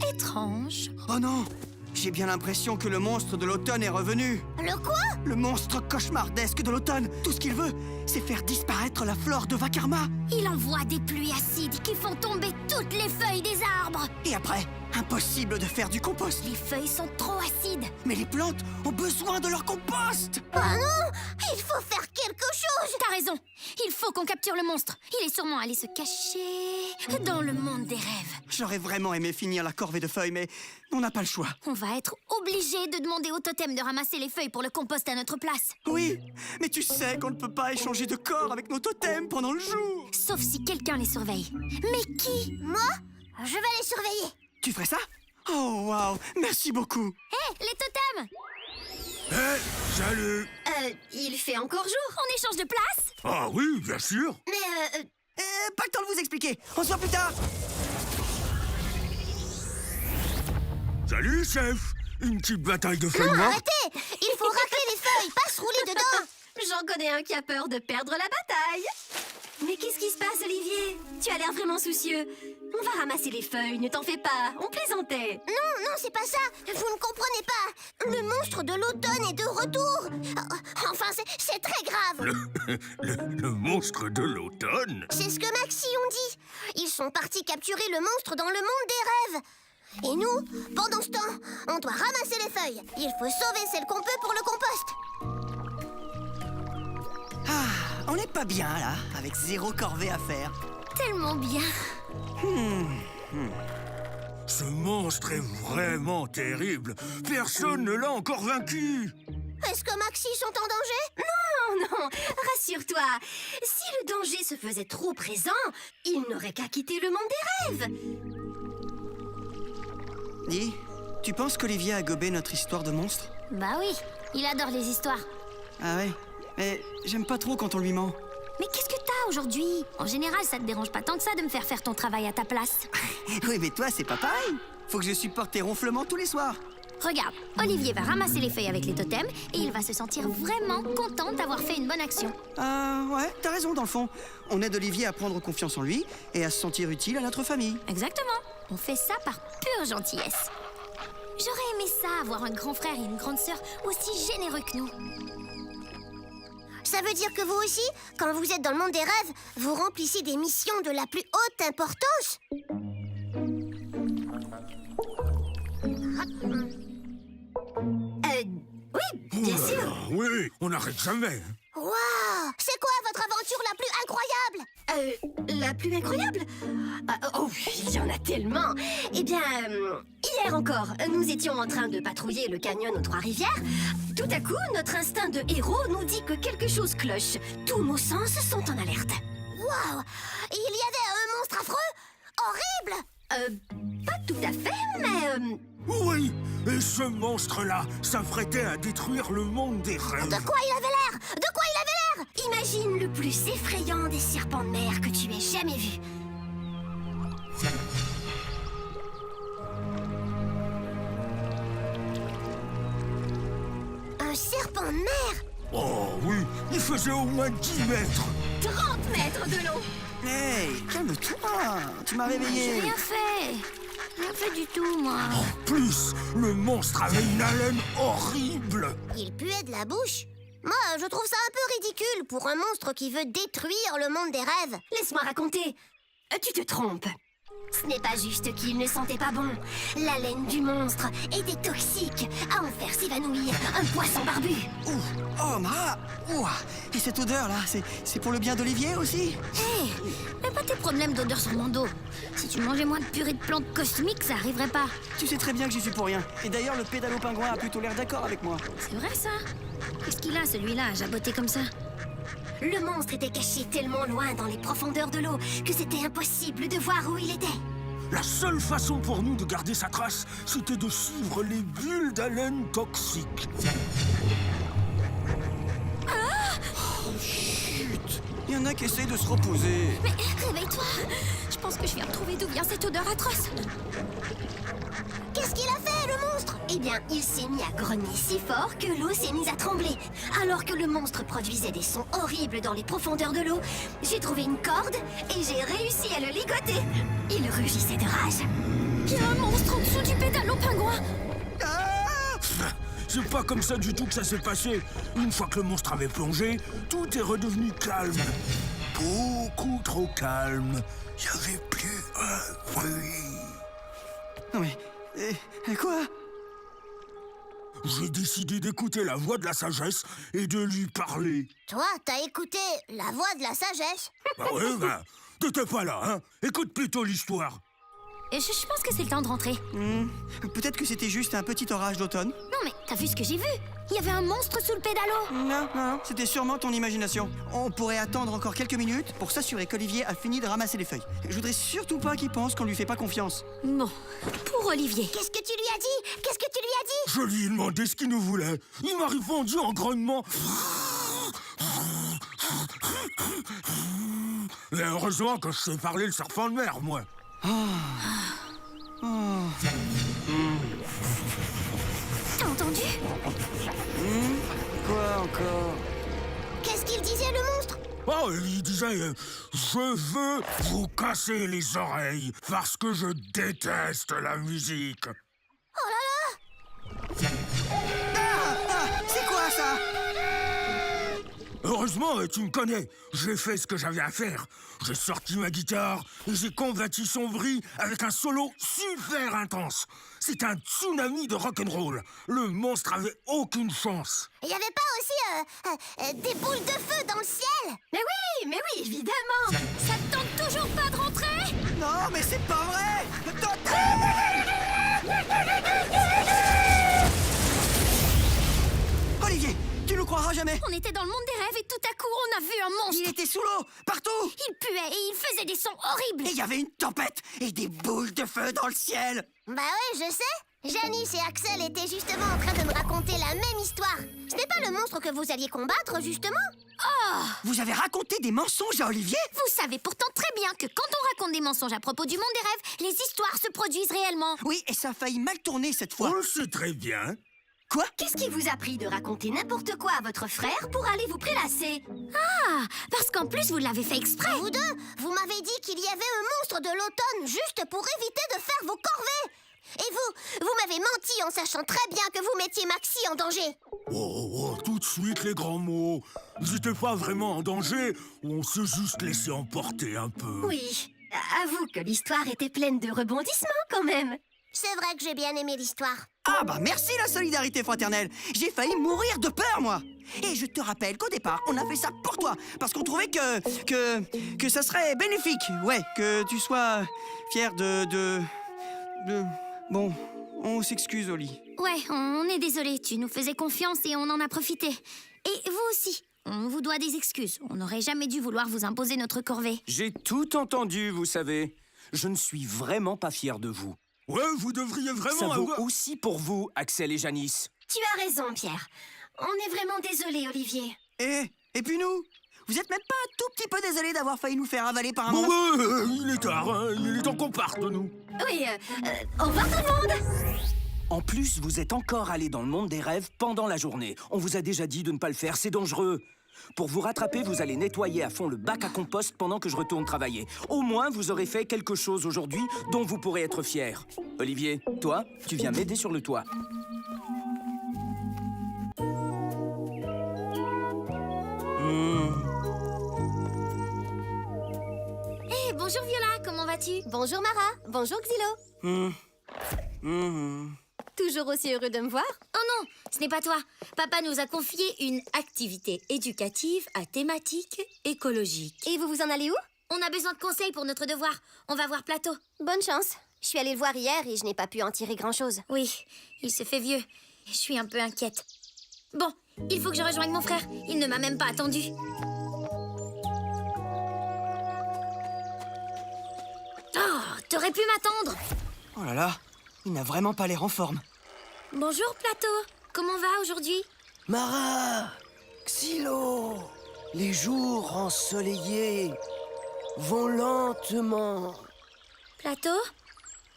étrange? Oh non! J'ai bien l'impression que le monstre de l'automne est revenu. Le quoi? Le monstre cauchemardesque de l'automne. Tout ce qu'il veut, c'est faire disparaître la flore de Vakarma. Il envoie des pluies acides qui font tomber toutes les feuilles des arbres. Et après, impossible de faire du compost. Les feuilles sont trop acides. Mais les plantes ont besoin de leur compost. Oh non! Il faut faire quelque chose! T'as raison. Il faut qu'on capture le monstre. Il est sûrement allé se cacher dans le monde des rêves. J'aurais vraiment aimé finir la corvée de feuilles, mais on n'a pas le choix. On va être obligé de demander au totem de ramasser les feuilles pour le compost à notre place. Oui, mais tu sais qu'on ne peut pas échanger de corps avec nos totems pendant le jour. Sauf si quelqu'un les surveille. Mais qui? Moi? Je vais les surveiller. Tu ferais ça? Oh, waouh, merci beaucoup. Hé, les totems! Hé, salut! Il fait encore jour. On échange de place? Ah oui, bien sûr! Mais Pas le temps de vous expliquer. On se voit plus tard. Salut, chef! Une petite bataille de feuilles non, mortes? arrêtez! Il faut racler les j'en connais un qui a peur de perdre la bataille. Mais qu'est-ce qui se passe, Olivier? Tu as l'air vraiment soucieux. On va ramasser les feuilles, ne t'en fais pas. On plaisantait. Non, c'est pas ça. Vous ne comprenez pas. Le monstre de l'automne est de retour. Enfin, c'est très grave. Le monstre de l'automne? C'est ce que Maxi ont dit. Ils sont partis capturer le monstre dans le monde des rêves. Et nous, pendant ce temps, on doit ramasser les feuilles. Il faut sauver celles qu'on peut pour le compost. Ah, on n'est pas bien là, avec 0 corvée à faire. Tellement bien. Ce monstre est vraiment terrible. Personne ne l'a encore vaincu. Est-ce que Maxi sont en danger? Non, rassure-toi. Si le danger se faisait trop présent, il n'aurait qu'à quitter le monde des rêves. Dis, tu penses qu'Olivier a gobé notre histoire de monstre? Bah oui, il adore les histoires. Ah ouais, mais j'aime pas trop quand on lui ment. Mais qu'est-ce que t'as aujourd'hui? En général, ça te dérange pas tant que ça de me faire ton travail à ta place. Oui, mais toi, c'est pas pareil. Faut que je supporte tes ronflements tous les soirs. Regarde, Olivier va ramasser les feuilles avec les totems et il va se sentir vraiment content d'avoir fait une bonne action. Ouais, t'as raison dans le fond. On aide Olivier à prendre confiance en lui et à se sentir utile à notre famille. Exactement. On fait ça par pure gentillesse. J'aurais aimé ça, avoir un grand frère et une grande sœur aussi généreux que nous. Ça veut dire que vous aussi, quand vous êtes dans le monde des rêves, vous remplissez des missions de la plus haute importance? Oui, bien sûr. Oui, on n'arrête jamais. Waouh! C'est quoi votre aventure la plus incroyable? La plus incroyable? Oh, il y en a tellement. Eh bien, hier encore, nous étions en train de patrouiller le canyon aux Trois-Rivières. Tout à coup, notre instinct de héros nous dit que quelque chose cloche. Tous nos sens sont en alerte. Waouh! Il y avait un monstre affreux? Horrible! Pas tout à fait, mais... Oui, et ce monstre-là s'apprêtait à détruire le monde des rêves. De quoi il avait l'air? De quoi il avait l'air? Imagine le plus effrayant des serpents de mer que tu aies jamais vu. Un serpent de mer? Oh oui, il faisait au moins 10 mètres. 30 mètres de long. Hey, calme-toi. Tu m'as réveillé. J'ai rien fait. Rien fait du tout, moi. En plus, le monstre avait une haleine horrible. Il puait de la bouche. Moi, je trouve ça un peu ridicule pour un monstre qui veut détruire le monde des rêves. Laisse-moi raconter. Tu te trompes. Ce n'est pas juste qu'il ne sentait pas bon. La laine du monstre était toxique, à en faire s'évanouir un poisson barbu. Oh, Mara. Ouah. Et cette odeur-là, c'est pour le bien d'Olivier aussi? Hé, mets pas tes problèmes d'odeur sur mon dos. Si tu mangeais moins de purée de plantes cosmiques, ça arriverait pas. Tu sais très bien que j'y suis pour rien. Et d'ailleurs, le pédalo-pingouin a plutôt l'air d'accord avec moi. C'est vrai, ça? Qu'est-ce qu'il a, celui-là, à jaboter comme ça? Le monstre était caché tellement loin dans les profondeurs de l'eau que c'était impossible de voir où il était. La seule façon pour nous de garder sa trace, c'était de suivre les bulles d'haleine toxiques. Chut. Il y en a qui essayent de se reposer. Mais réveille-toi. Je pense que je viens de trouver d'où vient cette odeur atroce. Qu'est-ce qu'il a fait, le monstre? Eh bien, il s'est mis à grogner si fort que l'eau s'est mise à trembler. Alors que le monstre produisait des sons horribles dans les profondeurs de l'eau, j'ai trouvé une corde et j'ai réussi à le ligoter. Il rugissait de rage. Il y a un monstre en dessous du pédalo-pingouin. C'est pas comme ça du tout que ça s'est passé. Une fois que le monstre avait plongé, tout est redevenu calme. Beaucoup trop calme. Il n'y avait plus un bruit. Non mais... quoi? J'ai décidé d'écouter la voix de la sagesse et de lui parler. Toi, t'as écouté la voix de la sagesse? Bah ouais, bah, t'étais pas là, hein? Écoute plutôt l'histoire. Et je pense que c'est le temps de rentrer. Peut-être que c'était juste un petit orage d'automne. Non mais t'as vu ce que j'ai vu? Il y avait un monstre sous le pédalo. Non, c'était sûrement ton imagination. On pourrait attendre encore quelques minutes pour s'assurer qu'Olivier a fini de ramasser les feuilles. Je voudrais surtout pas qu'il pense qu'on lui fait pas confiance. Bon, pour Olivier. Qu'est-ce que tu lui as dit? Qu'est-ce que tu lui as dit? Je lui ai demandé ce qu'il nous voulait. Il m'a répondu en grognement. Et heureusement que je sais parler le serpent de mer, moi. T'as entendu? Quoi encore? Qu'est-ce qu'il disait, le monstre? Oh, il disait je veux vous casser les oreilles parce que je déteste la musique. C'est quoi ça? Heureusement, tu me connais. J'ai fait ce que j'avais à faire. J'ai sorti ma guitare et j'ai combattu son bruit avec un solo super intense. C'est un tsunami de rock'n'roll. Le monstre avait aucune chance. Il y avait pas aussi des boules de feu dans le ciel? Mais oui, évidemment. Ça te tente toujours pas de rentrer? Non, mais c'est pas vrai! Olivier, tu nous croiras jamais! On était dans le monde des rêves et tout à coup, on a vu un monstre. Il était sous l'eau, partout! Il puait et il faisait des sons horribles. Et il y avait une tempête et des boules de feu dans le ciel! Bah ouais, je sais. Janice et Axel étaient justement en train de me raconter la même histoire. Ce n'est pas le monstre que vous alliez combattre, justement? Vous avez raconté des mensonges à Olivier? Vous savez pourtant très bien que quand on raconte des mensonges à propos du monde des rêves, les histoires se produisent réellement. Oui, et ça a failli mal tourner cette fois. On le sait très bien. Quoi? Qu'est-ce qui vous a pris de raconter n'importe quoi à votre frère pour aller vous prélasser? Ah, parce qu'en plus vous l'avez fait exprès. Vous deux, vous m'avez dit qu'il y avait un monstre de l'automne juste pour éviter de faire vos corvées. Et vous m'avez menti en sachant très bien que vous mettiez Maxi en danger. Oh, tout de suite les grands mots. Ils n'étaient pas vraiment en danger, on s'est juste laissé emporter un peu. Oui, avoue que l'histoire était pleine de rebondissements quand même. C'est vrai que j'ai bien aimé l'histoire. Ah bah merci la solidarité fraternelle! J'ai failli mourir de peur, moi! Et je te rappelle qu'au départ, on a fait ça pour toi, parce qu'on trouvait que ça serait bénéfique, ouais, que tu sois fier de... Bon, on s'excuse, Oli. Ouais, on est désolé, tu nous faisais confiance et on en a profité. Et vous aussi, on vous doit des excuses. On n'aurait jamais dû vouloir vous imposer notre corvée. J'ai tout entendu, vous savez. Je ne suis vraiment pas fier de vous. Ouais, vous devriez vraiment Ça vaut avoir... aussi pour vous, Axel et Janice. Tu as raison, Pierre. On est vraiment désolé, Olivier. Et puis nous? Vous êtes même pas un tout petit peu désolé d'avoir failli nous faire avaler par un Bon, monstre? ouais, il est tard, hein, il est temps qu'on parte, nous. Oui, au revoir tout le monde. En plus, vous êtes encore allé dans le monde des rêves pendant la journée. On vous a déjà dit de ne pas le faire, c'est dangereux. Pour vous rattraper, vous allez nettoyer à fond le bac à compost pendant que je retourne travailler. Au moins, vous aurez fait quelque chose aujourd'hui dont vous pourrez être fier. Olivier, toi, tu viens m'aider sur le toit. Hey, bonjour Viola, comment vas-tu? Bonjour Mara, bonjour Xylo. Toujours aussi heureux de me voir? Oh non, ce n'est pas toi. Papa nous a confié une activité éducative à thématique écologique. Et vous vous en allez où? On a besoin de conseils pour notre devoir. On va voir Plateau. Bonne chance. Je suis allée le voir hier et je n'ai pas pu en tirer grand-chose. Oui, il se fait vieux. Je suis un peu inquiète. Bon, il faut que je rejoigne mon frère. Il ne m'a même pas attendu. Oh, t'aurais pu m'attendre. Oh là là, il n'a vraiment pas l'air en forme. Bonjour Plateau. Comment va aujourd'hui? Mara, Xylo, les jours ensoleillés vont lentement. Plateau,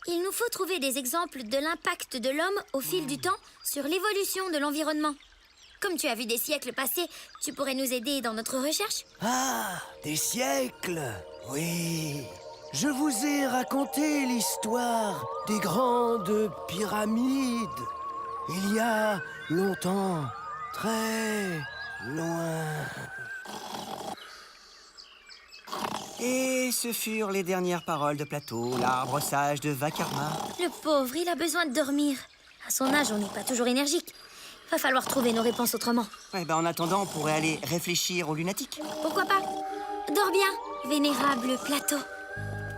il nous faut trouver des exemples de l'impact de l'homme au fil du temps sur l'évolution de l'environnement. Comme tu as vu des siècles passés, tu pourrais nous aider dans notre recherche? Ah, des siècles, oui. Je vous ai raconté l'histoire des grandes pyramides. Il y a longtemps, très loin. Et ce furent les dernières paroles de Plateau, l'arbre sage de Vakarma. Le pauvre, il a besoin de dormir. À son âge, on n'est pas toujours énergique. Va falloir trouver nos réponses autrement. Ouais, en attendant, on pourrait aller réfléchir aux lunatiques. Pourquoi pas? Dors bien, vénérable Plateau.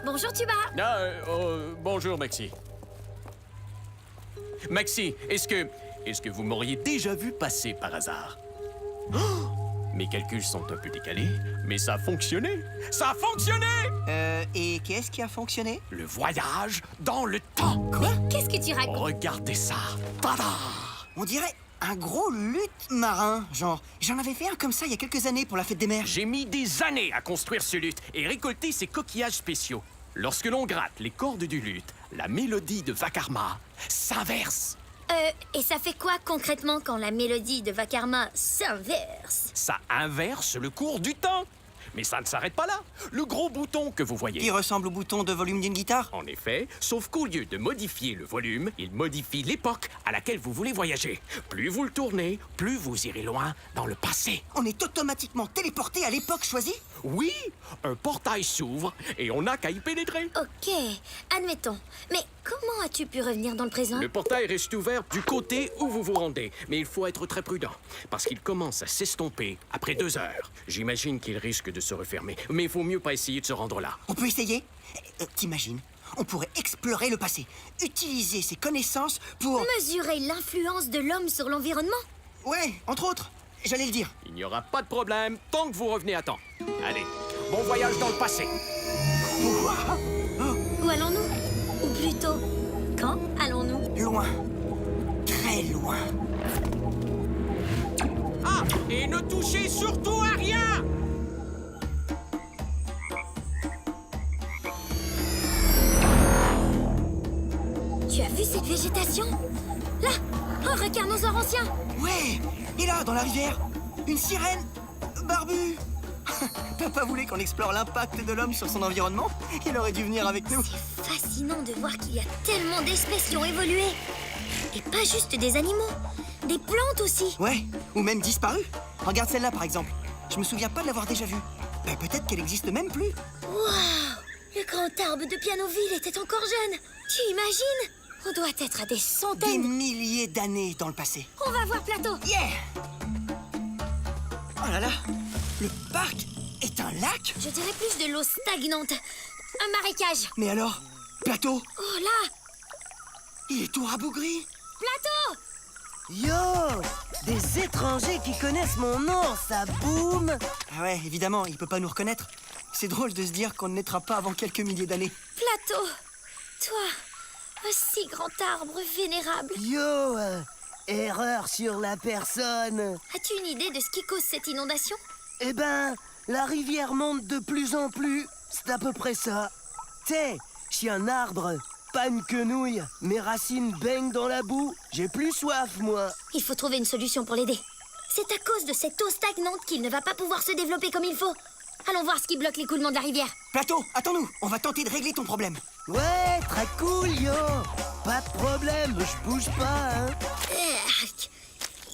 Bonjour Tuba. Bonjour Maxi. Maxi, est-ce que vous m'auriez déjà vu passer par hasard? Oh! Mes calculs sont un peu décalés, mais ça a fonctionné! Ça a fonctionné! Et qu'est-ce qui a fonctionné? Le voyage dans le temps! Quoi? Qu'est-ce que tu racontes? Regardez ça! Tada! On dirait un gros luth marin, genre. J'en avais fait un comme ça il y a quelques années pour la fête des mers. J'ai mis des années à construire ce luth et récolter ces coquillages spéciaux. Lorsque l'on gratte les cordes du luth, la mélodie de Vakarma s'inverse. Et ça fait quoi concrètement quand la mélodie de Vakarma s'inverse? Ça inverse le cours du temps. Mais ça ne s'arrête pas là. Le gros bouton que vous voyez... Qui ressemble au bouton de volume d'une guitare? En effet, sauf qu'au lieu de modifier le volume, il modifie l'époque à laquelle vous voulez voyager. Plus vous le tournez, plus vous irez loin dans le passé. On est automatiquement téléporté à l'époque choisie? Oui, un portail s'ouvre et on n'a qu'à y pénétrer. Ok, admettons. Mais comment as-tu pu revenir dans le présent? Le portail reste ouvert du côté où vous vous rendez, mais il faut être très prudent, parce qu'il commence à s'estomper après 2 heures. J'imagine qu'il risque de se refermer, mais il faut mieux pas essayer de se rendre là. On peut essayer? T'imagines? On pourrait explorer le passé, utiliser ses connaissances pour... Mesurer l'influence de l'homme sur l'environnement? Ouais, entre autres. J'allais le dire. Il n'y aura pas de problème tant que vous revenez à temps. Allez, bon voyage dans le passé. Où allons-nous? Ou plutôt, quand allons-nous? Loin. Très loin. Ah, et ne touchez surtout à rien! Tu as vu cette végétation? Là, un recarnosaure ancien! Ouais. Et là, dans la rivière, une sirène barbue. Papa voulait qu'on explore l'impact de l'homme sur son environnement. Il aurait dû venir avec nous. C'est fascinant de voir qu'il y a tellement d'espèces qui ont évolué. Et pas juste des animaux, des plantes aussi. Ouais, ou même disparu. Regarde celle-là, par exemple. Je me souviens pas de l'avoir déjà vue. Ben, peut-être qu'elle existe même plus. Waouh! Le grand arbre de Pianoville était encore jeune. Tu imagines? On doit être à des Des centaines. milliers d'années dans le passé. On va voir Plateau. Yeah! Oh là là, le parc est un lac? Je dirais plus de l'eau stagnante. Un marécage. Mais alors, Plateau, Oh là! il est tout rabougri. Plateau! Yo! Des étrangers qui connaissent mon nom, ça boum! Ah ouais, évidemment, il peut pas nous reconnaître. C'est drôle de se dire qu'on ne naîtra pas avant quelques milliers d'années. Plateau! Toi, un si grand arbre vénérable. Yo! Erreur sur la personne. As-tu une idée de ce qui cause cette inondation? Eh ben, la rivière monte de plus en plus. C'est à peu près ça. T'sais, je suis un arbre, pas une quenouille. Mes racines baignent dans la boue. J'ai plus soif, moi. Il faut trouver une solution pour l'aider. C'est à cause de cette eau stagnante qu'il ne va pas pouvoir se développer comme il faut. Allons voir ce qui bloque l'écoulement de la rivière. Plateau, attends-nous, on va tenter de régler ton problème. Ouais, très cool, yo. Pas de problème, je bouge pas, hein.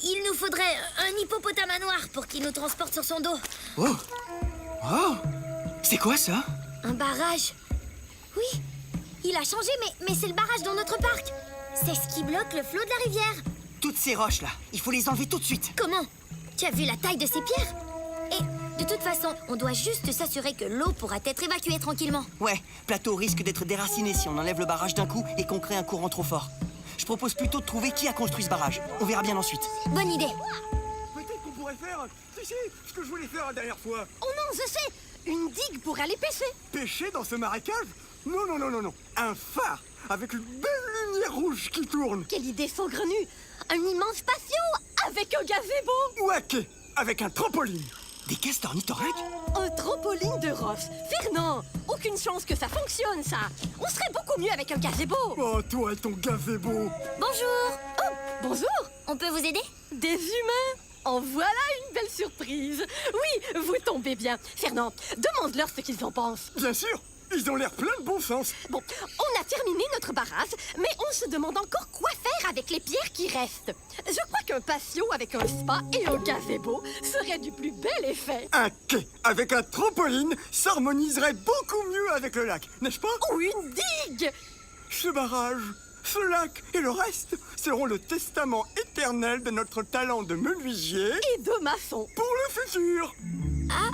Il nous faudrait un hippopotame à noir pour qu'il nous transporte sur son dos. Oh! Oh! C'est quoi ça? Un barrage. Oui, il a changé, mais c'est le barrage dans notre parc. C'est ce qui bloque le flot de la rivière. Toutes ces roches là, il faut les enlever tout de suite. Comment? Tu as vu la taille de ces pierres? Et de toute façon, on doit juste s'assurer que l'eau pourra être évacuée tranquillement. Ouais, Plateau risque d'être déraciné si on enlève le barrage d'un coup et qu'on crée un courant trop fort. Je propose plutôt de trouver qui a construit ce barrage. On verra bien ensuite. Bonne idée. Peut-être qu'on pourrait faire... Tu sais, ce que je voulais faire la dernière fois. Oh non, je sais! Une digue pour aller pêcher. Pêcher dans ce marécage? Non, non, non, non, non. Un phare avec une belle lumière rouge qui tourne. Quelle idée saugrenue! Un immense patio avec un gazebo. Ouais, avec un trampoline. Des castors ornithorynques? Un trampoline de roche. Fernand, aucune chance que ça fonctionne, ça. On serait beaucoup mieux avec un gazebo. Oh, toi et ton gazebo. Bonjour. Oh, bonjour. On peut vous aider? Des humains. En voilà une belle surprise. Oui, vous tombez bien. Fernand, demande-leur ce qu'ils en pensent. Bien sûr, ils ont l'air plein de bon sens. Bon, on a terminé notre barrage, mais on se demande encore quoi faire avec les pierres qui restent. Je crois qu'un patio avec un spa et un gazebo serait du plus bel effet. Un quai avec un trampoline s'harmoniserait beaucoup mieux avec le lac, n'est-ce pas? Ou une digue. Ce barrage, ce lac et le reste seront le testament éternel de notre talent de menuisier et de maçon pour le futur. Ah,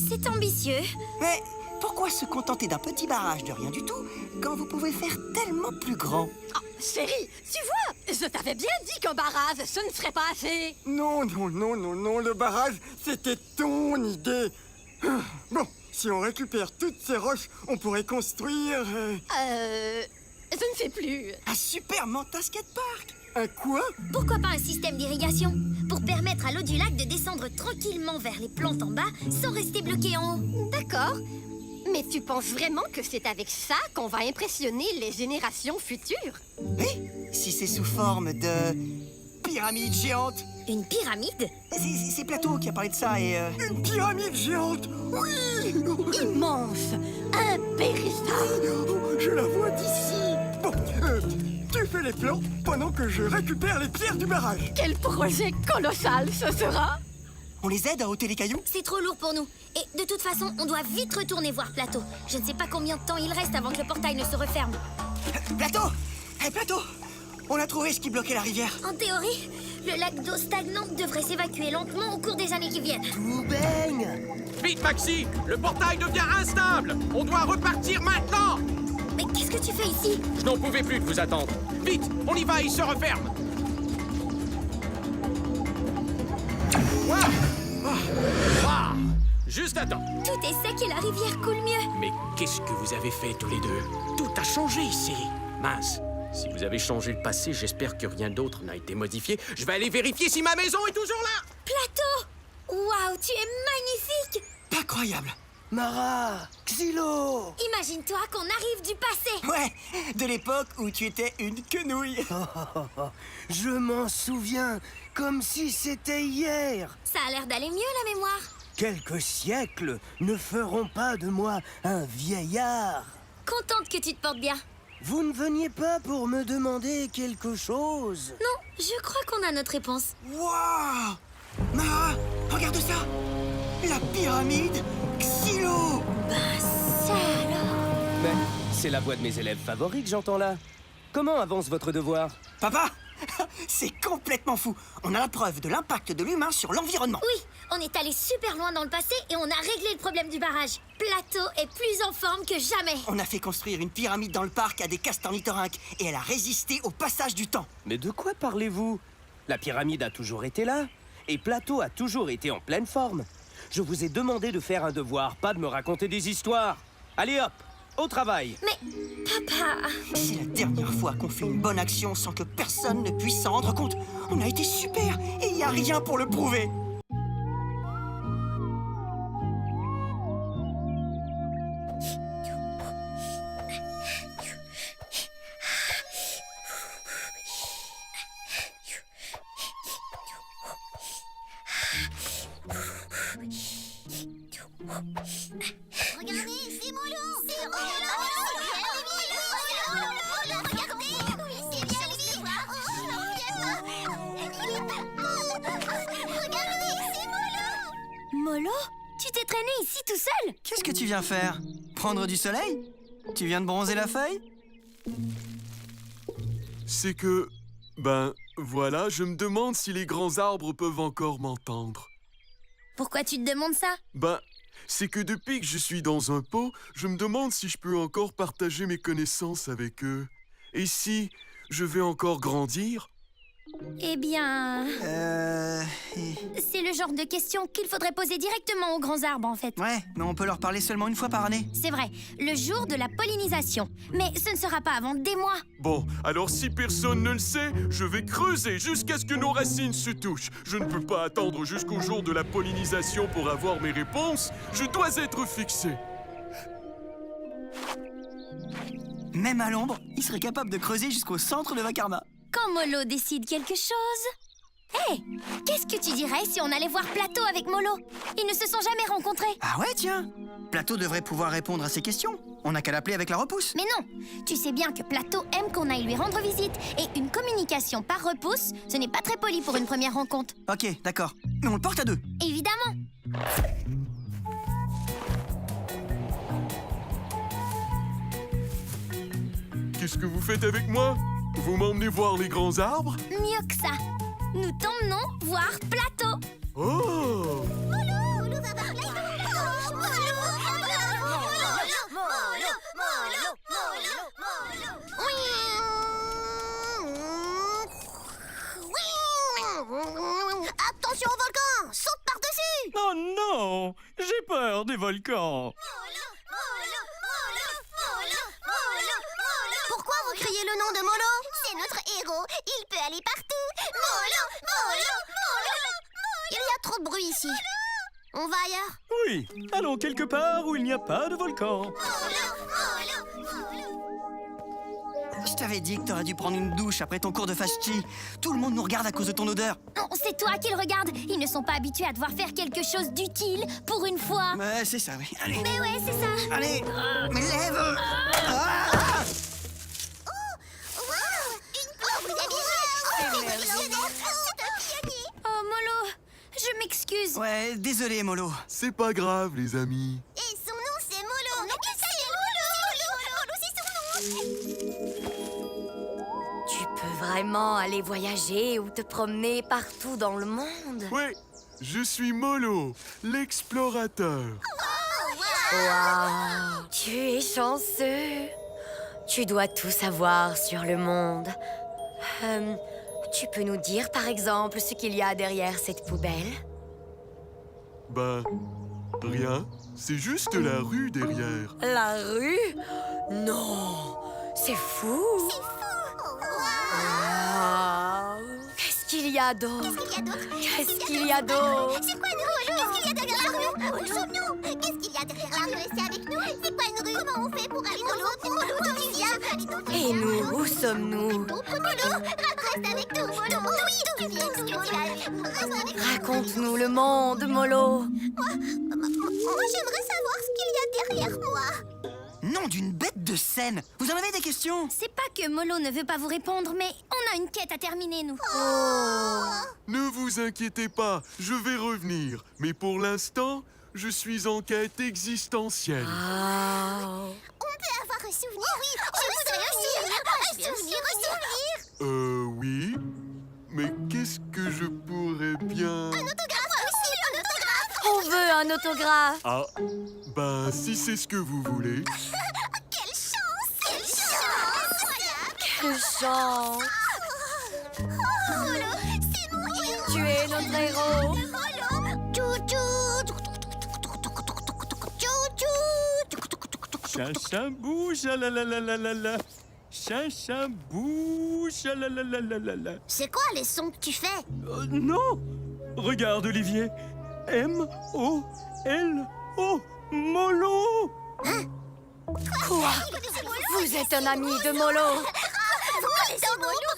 c'est ambitieux. Mais pourquoi se contenter d'un petit barrage de rien du tout quand vous pouvez faire tellement plus grand? Oh, chérie, tu vois, je t'avais bien dit qu'un barrage, ce ne serait pas assez. Non, non, non, non, non, le barrage, c'était ton idée. Bon, si on récupère toutes ces roches, on pourrait construire... Je ne sais plus. Un super Manta Skatepark. Un quoi? Pourquoi pas un système d'irrigation? Pour permettre à l'eau du lac de descendre tranquillement vers les plantes en bas sans rester bloquée en haut. D'accord. Mais tu penses vraiment que c'est avec ça qu'on va impressionner les générations futures? Oui, si c'est sous forme de pyramide géante. Une pyramide? C'est Plateau qui a parlé de ça et... Une pyramide géante. Oui. Immense, impérissable. Je la vois d'ici. Bon, tu fais les plans pendant que je récupère les pierres du barrage. Quel projet colossal ce sera! On les aide à ôter les cailloux? C'est trop lourd pour nous. Et de toute façon, on doit vite retourner voir Plateau. Je ne sais pas combien de temps il reste avant que le portail ne se referme. Plateau! Hé, Plateau! On a trouvé ce qui bloquait la rivière. En théorie, le lac d'eau stagnante devrait s'évacuer lentement au cours des années qui viennent. Tout baigne. Vite, Maxi! Le portail devient instable! On doit repartir maintenant! Mais qu'est-ce que tu fais ici? Je n'en pouvais plus de vous attendre. Vite, on y va, il se referme! Waouh! Juste à temps. Tout est sec et la rivière coule mieux. Mais qu'est-ce que vous avez fait tous les deux? Tout a changé ici. Mince. Si vous avez changé le passé, j'espère que rien d'autre n'a été modifié. Je vais aller vérifier si ma maison est toujours là. Plateau! Waouh, tu es magnifique! Incroyable! Mara, Xylo. Imagine-toi qu'on arrive du passé. Ouais, de l'époque où tu étais une quenouille. Je m'en souviens comme si c'était hier. Ça a l'air d'aller mieux, la mémoire. Quelques siècles ne feront pas de moi un vieillard. Contente que tu te portes bien. Vous ne veniez pas pour me demander quelque chose? Non, je crois qu'on a notre réponse. Waouh! Mara, regarde ça! La pyramide Xylo! Ben ça alors! Mais c'est la voix de mes élèves favoris que j'entends là. Comment avance votre devoir? Papa, c'est complètement fou. On a la preuve de l'impact de l'humain sur l'environnement. Oui, on est allé super loin dans le passé et on a réglé le problème du barrage. Plateau est plus en forme que jamais. On a fait construire une pyramide dans le parc à des castornithorynques et elle a résisté au passage du temps. Mais de quoi parlez-vous? La pyramide a toujours été là, et Plateau a toujours été en pleine forme. Je vous ai demandé de faire un devoir, pas de me raconter des histoires. Allez hop, au travail. Mais, papa... C'est la dernière fois qu'on fait une bonne action sans que personne ne puisse s'en rendre compte. On a été super et il n'y a rien pour le prouver. Regardez, c'est Molo! C'est Molo! Regardez! C'est bien lui! Regardez, c'est Molo! Molo, tu t'es traîné ici tout seul? Qu'est-ce que tu viens faire? Prendre du soleil? Tu viens de bronzer la feuille? C'est que... Ben, voilà, je me demande si les grands arbres peuvent encore m'entendre. Pourquoi tu te demandes ça? Ben, c'est que depuis que je suis dans un pot, je me demande si je peux encore partager mes connaissances avec eux. Et si je vais encore grandir? Eh bien... C'est le genre de question qu'il faudrait poser directement aux grands arbres, en fait. Ouais, mais on peut leur parler seulement une fois par année. C'est vrai, le jour de la pollinisation. Mais ce ne sera pas avant des mois. Bon, alors si personne ne le sait, je vais creuser jusqu'à ce que nos racines se touchent. Je ne peux pas attendre jusqu'au jour de la pollinisation pour avoir mes réponses. Je dois être fixé. Même à l'ombre, il serait capable de creuser jusqu'au centre de Vakarma. Quand Molo décide quelque chose... Hé, qu'est-ce que tu dirais si on allait voir Plateau avec Molo? Ils ne se sont jamais rencontrés. Ah ouais, tiens. Plateau devrait pouvoir répondre à ces questions. On n'a qu'à l'appeler avec la repousse. Mais non, tu sais bien que Plateau aime qu'on aille lui rendre visite. Et une communication par repousse, ce n'est pas très poli pour une première rencontre. Ok, d'accord. Mais on le porte à deux. Évidemment. Qu'est-ce que vous faites avec moi? Vous m'emmenez voir les grands arbres? Mieux que ça. Nous t'emmenons voir Plateau. Oh! Attention au volcan! Saute par-dessus! Oh non! J'ai peur des volcans! Pourquoi vous criez le nom de Molo? C'est notre héros, il peut aller partout! Molo! Molo! Molo! Il y a trop de bruit ici. On va ailleurs? Oui, allons quelque part où il n'y a pas de volcan. Je t'avais dit que t'aurais dû prendre une douche après ton cours de Fasti. Tout le monde nous regarde à cause de ton odeur. Non, c'est toi qui le regardes. Ils ne sont pas habitués à devoir faire quelque chose d'utile pour une fois. Ouais, c'est ça, oui. Allez. Mais ouais, c'est ça. Allez, mais lève. Oh, Molo, je m'excuse. Ouais, désolé, Molo. C'est pas grave, les amis. Et son nom, c'est Molo. C'est Molo, c'est son nom. Tu peux vraiment aller voyager ou te promener partout dans le monde. Ouais, je suis Molo, l'explorateur. Waouh, tu es chanceux. Tu dois tout savoir sur le monde. Tu peux nous dire, par exemple, ce qu'il y a derrière cette poubelle? Bah, rien. C'est juste la rue derrière. La rue? Non, c'est fou. C'est fou. Wow. Qu'est-ce qu'il y a d'autre? Qu'est-ce qu'il y a d'autre? C'est quoi une rue? Qu'est-ce qu'il y a derrière la rue? Où sommes-nous? Qu'est-ce qu'il y a derrière la rue? C'est avec nous? C'est quoi une rue? Comment on fait pour aller dans l'autre? D'où tu viens? Et nous, où sommes-nous? Molo, reste avec nous. Molo, oui, d'où tu viens? Reste avec nous. Raconte-nous le monde, Molo. Moi, j'aimerais savoir ce qu'il y a derrière moi. Nom d'une bête de scène. Vous en avez des questions? C'est pas que Molo ne veut pas vous répondre, mais on a une quête à terminer, nous. Ne vous inquiétez pas, je vais revenir. Mais pour l'instant, je suis en quête existentielle. On peut avoir un souvenir? Oui, je voudrais aussi. Un souvenir. Oui. Mais qu'est-ce que je pourrais bien... Un autographe aussi, un autographe. On veut un autographe. Ah, bah si c'est ce que vous voulez. Quelle chance! Quelle chance! Quelle chance. Molo, c'est mon héros. Tu es notre héros. Molo. Chou-chou. Chou-chou. Chin bouge, ah la la la la la la. Chin bouge, ah la la la la la la. C'est quoi les sons que tu fais? Non! Regarde, Olivier. M-O-L-O. Molo! Quoi? Vous êtes un ami de Molo. Vous connaissez Molo?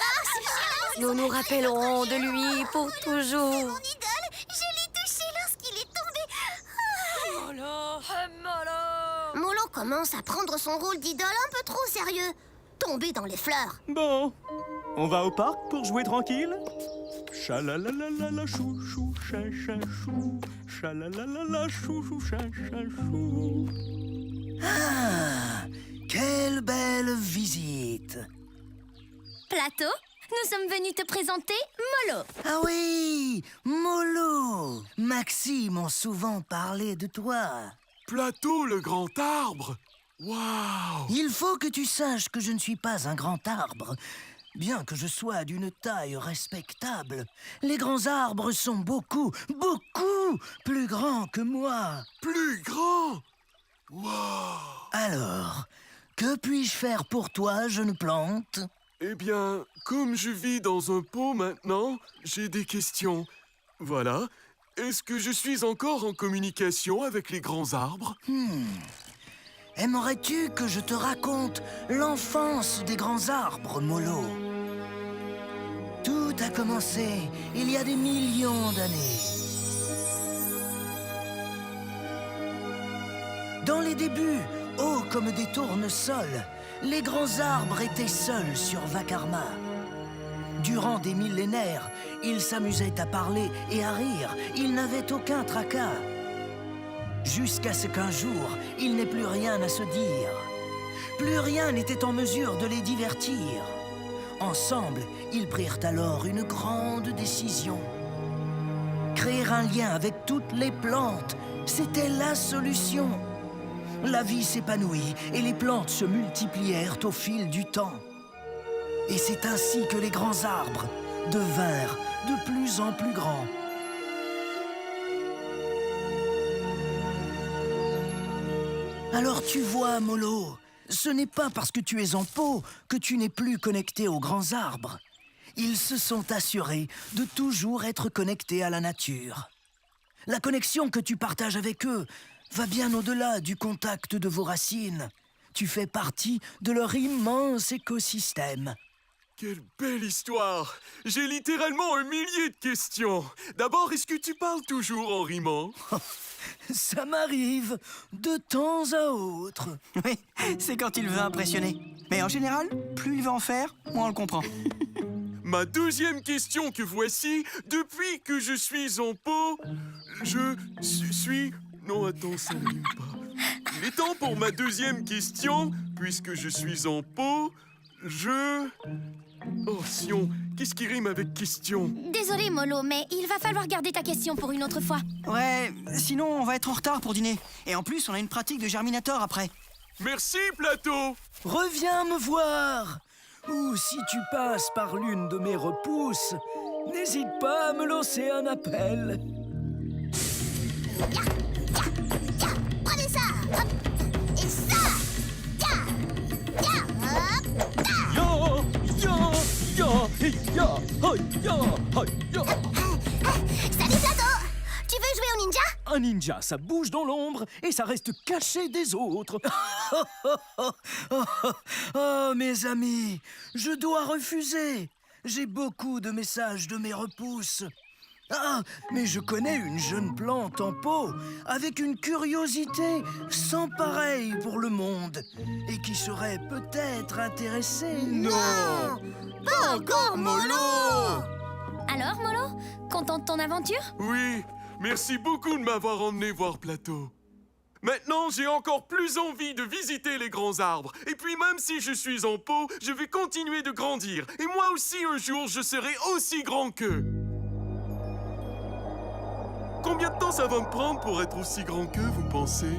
Nous nous rappellerons de lui pour toujours. Mon idole, je l'ai touché lorsqu'il est tombé. Molo, Molo. Molo commence à prendre son rôle d'idole un peu trop sérieux. Tomber dans les fleurs. Bon, on va au parc pour jouer tranquille? Chalalalala, chou, chou, chin, chin, chou. Chalalalala, chou, chou, chin, chin, chou. Ah, quelle belle visite. Plateau, nous sommes venus te présenter Molo. Ah oui, Molo. Maxime m'ont souvent parlé de toi. Plateau, le grand arbre. Waouh! Il faut que tu saches que je ne suis pas un grand arbre. Bien que je sois d'une taille respectable, les grands arbres sont beaucoup, beaucoup plus grands que moi. Plus grand? Waouh! Alors, que puis-je faire pour toi, jeune plante? Eh bien, comme je vis dans un pot maintenant, j'ai des questions. Voilà. Est-ce que je suis encore en communication avec les grands arbres? Aimerais-tu que je te raconte l'enfance des grands arbres, Molo? Tout a commencé il y a des millions d'années. Dans les débuts, hauts comme des tournesols, les grands arbres étaient seuls sur Vakarma. Durant des millénaires, ils s'amusaient à parler et à rire. Ils n'avaient aucun tracas. Jusqu'à ce qu'un jour, il n'ait plus rien à se dire. Plus rien n'était en mesure de les divertir. Ensemble, ils prirent alors une grande décision. Créer un lien avec toutes les plantes, c'était la solution. La vie s'épanouit et les plantes se multiplièrent au fil du temps. Et c'est ainsi que les grands arbres devinrent de plus en plus grands. Alors tu vois, Molo, ce n'est pas parce que tu es en pot que tu n'es plus connecté aux grands arbres. Ils se sont assurés de toujours être connectés à la nature. La connexion que tu partages avec eux va bien au-delà du contact de vos racines. Tu fais partie de leur immense écosystème. Quelle belle histoire! J'ai littéralement un millier de questions. D'abord, est-ce que tu parles toujours en rimant? Ça m'arrive de temps à autre. Oui, c'est quand il veut impressionner. Mais en général, plus il veut en faire, moins on le comprend. Ma deuxième question que voici. Depuis que je suis en pot, je suis... Non, attends, ça ne rime pas. Il est temps pour ma deuxième question. Puisque je suis en pot, je... Oh, Sion, qu'est-ce qui rime avec question? Désolé, Molo, mais il va falloir garder ta question pour une autre fois. Ouais, sinon on va être en retard pour dîner. Et en plus, on a une pratique de Germinator après. Merci, Plateau! Reviens me voir. Ou si tu passes par l'une de mes repousses, n'hésite pas à me lancer un appel. Prenez ça, hop. Et ça, hop, Salut, Plateau. Tu veux jouer au ninja? Un ninja, ça bouge dans l'ombre et ça reste caché des autres. Oh, mes amis, je dois refuser. J'ai beaucoup de messages de mes repousses. Ah, mais je connais une jeune plante en pot avec une curiosité sans pareille pour le monde et qui serait peut-être intéressée. Non! Pas encore, Molo! Alors, Molo, content de ton aventure? Oui, merci beaucoup de m'avoir emmené voir Plateau. Maintenant, j'ai encore plus envie de visiter les grands arbres. Et puis, même si je suis en pot, je vais continuer de grandir. Et moi aussi, un jour, je serai aussi grand qu'eux. Combien de temps ça va me prendre pour être aussi grand qu'eux, vous pensez?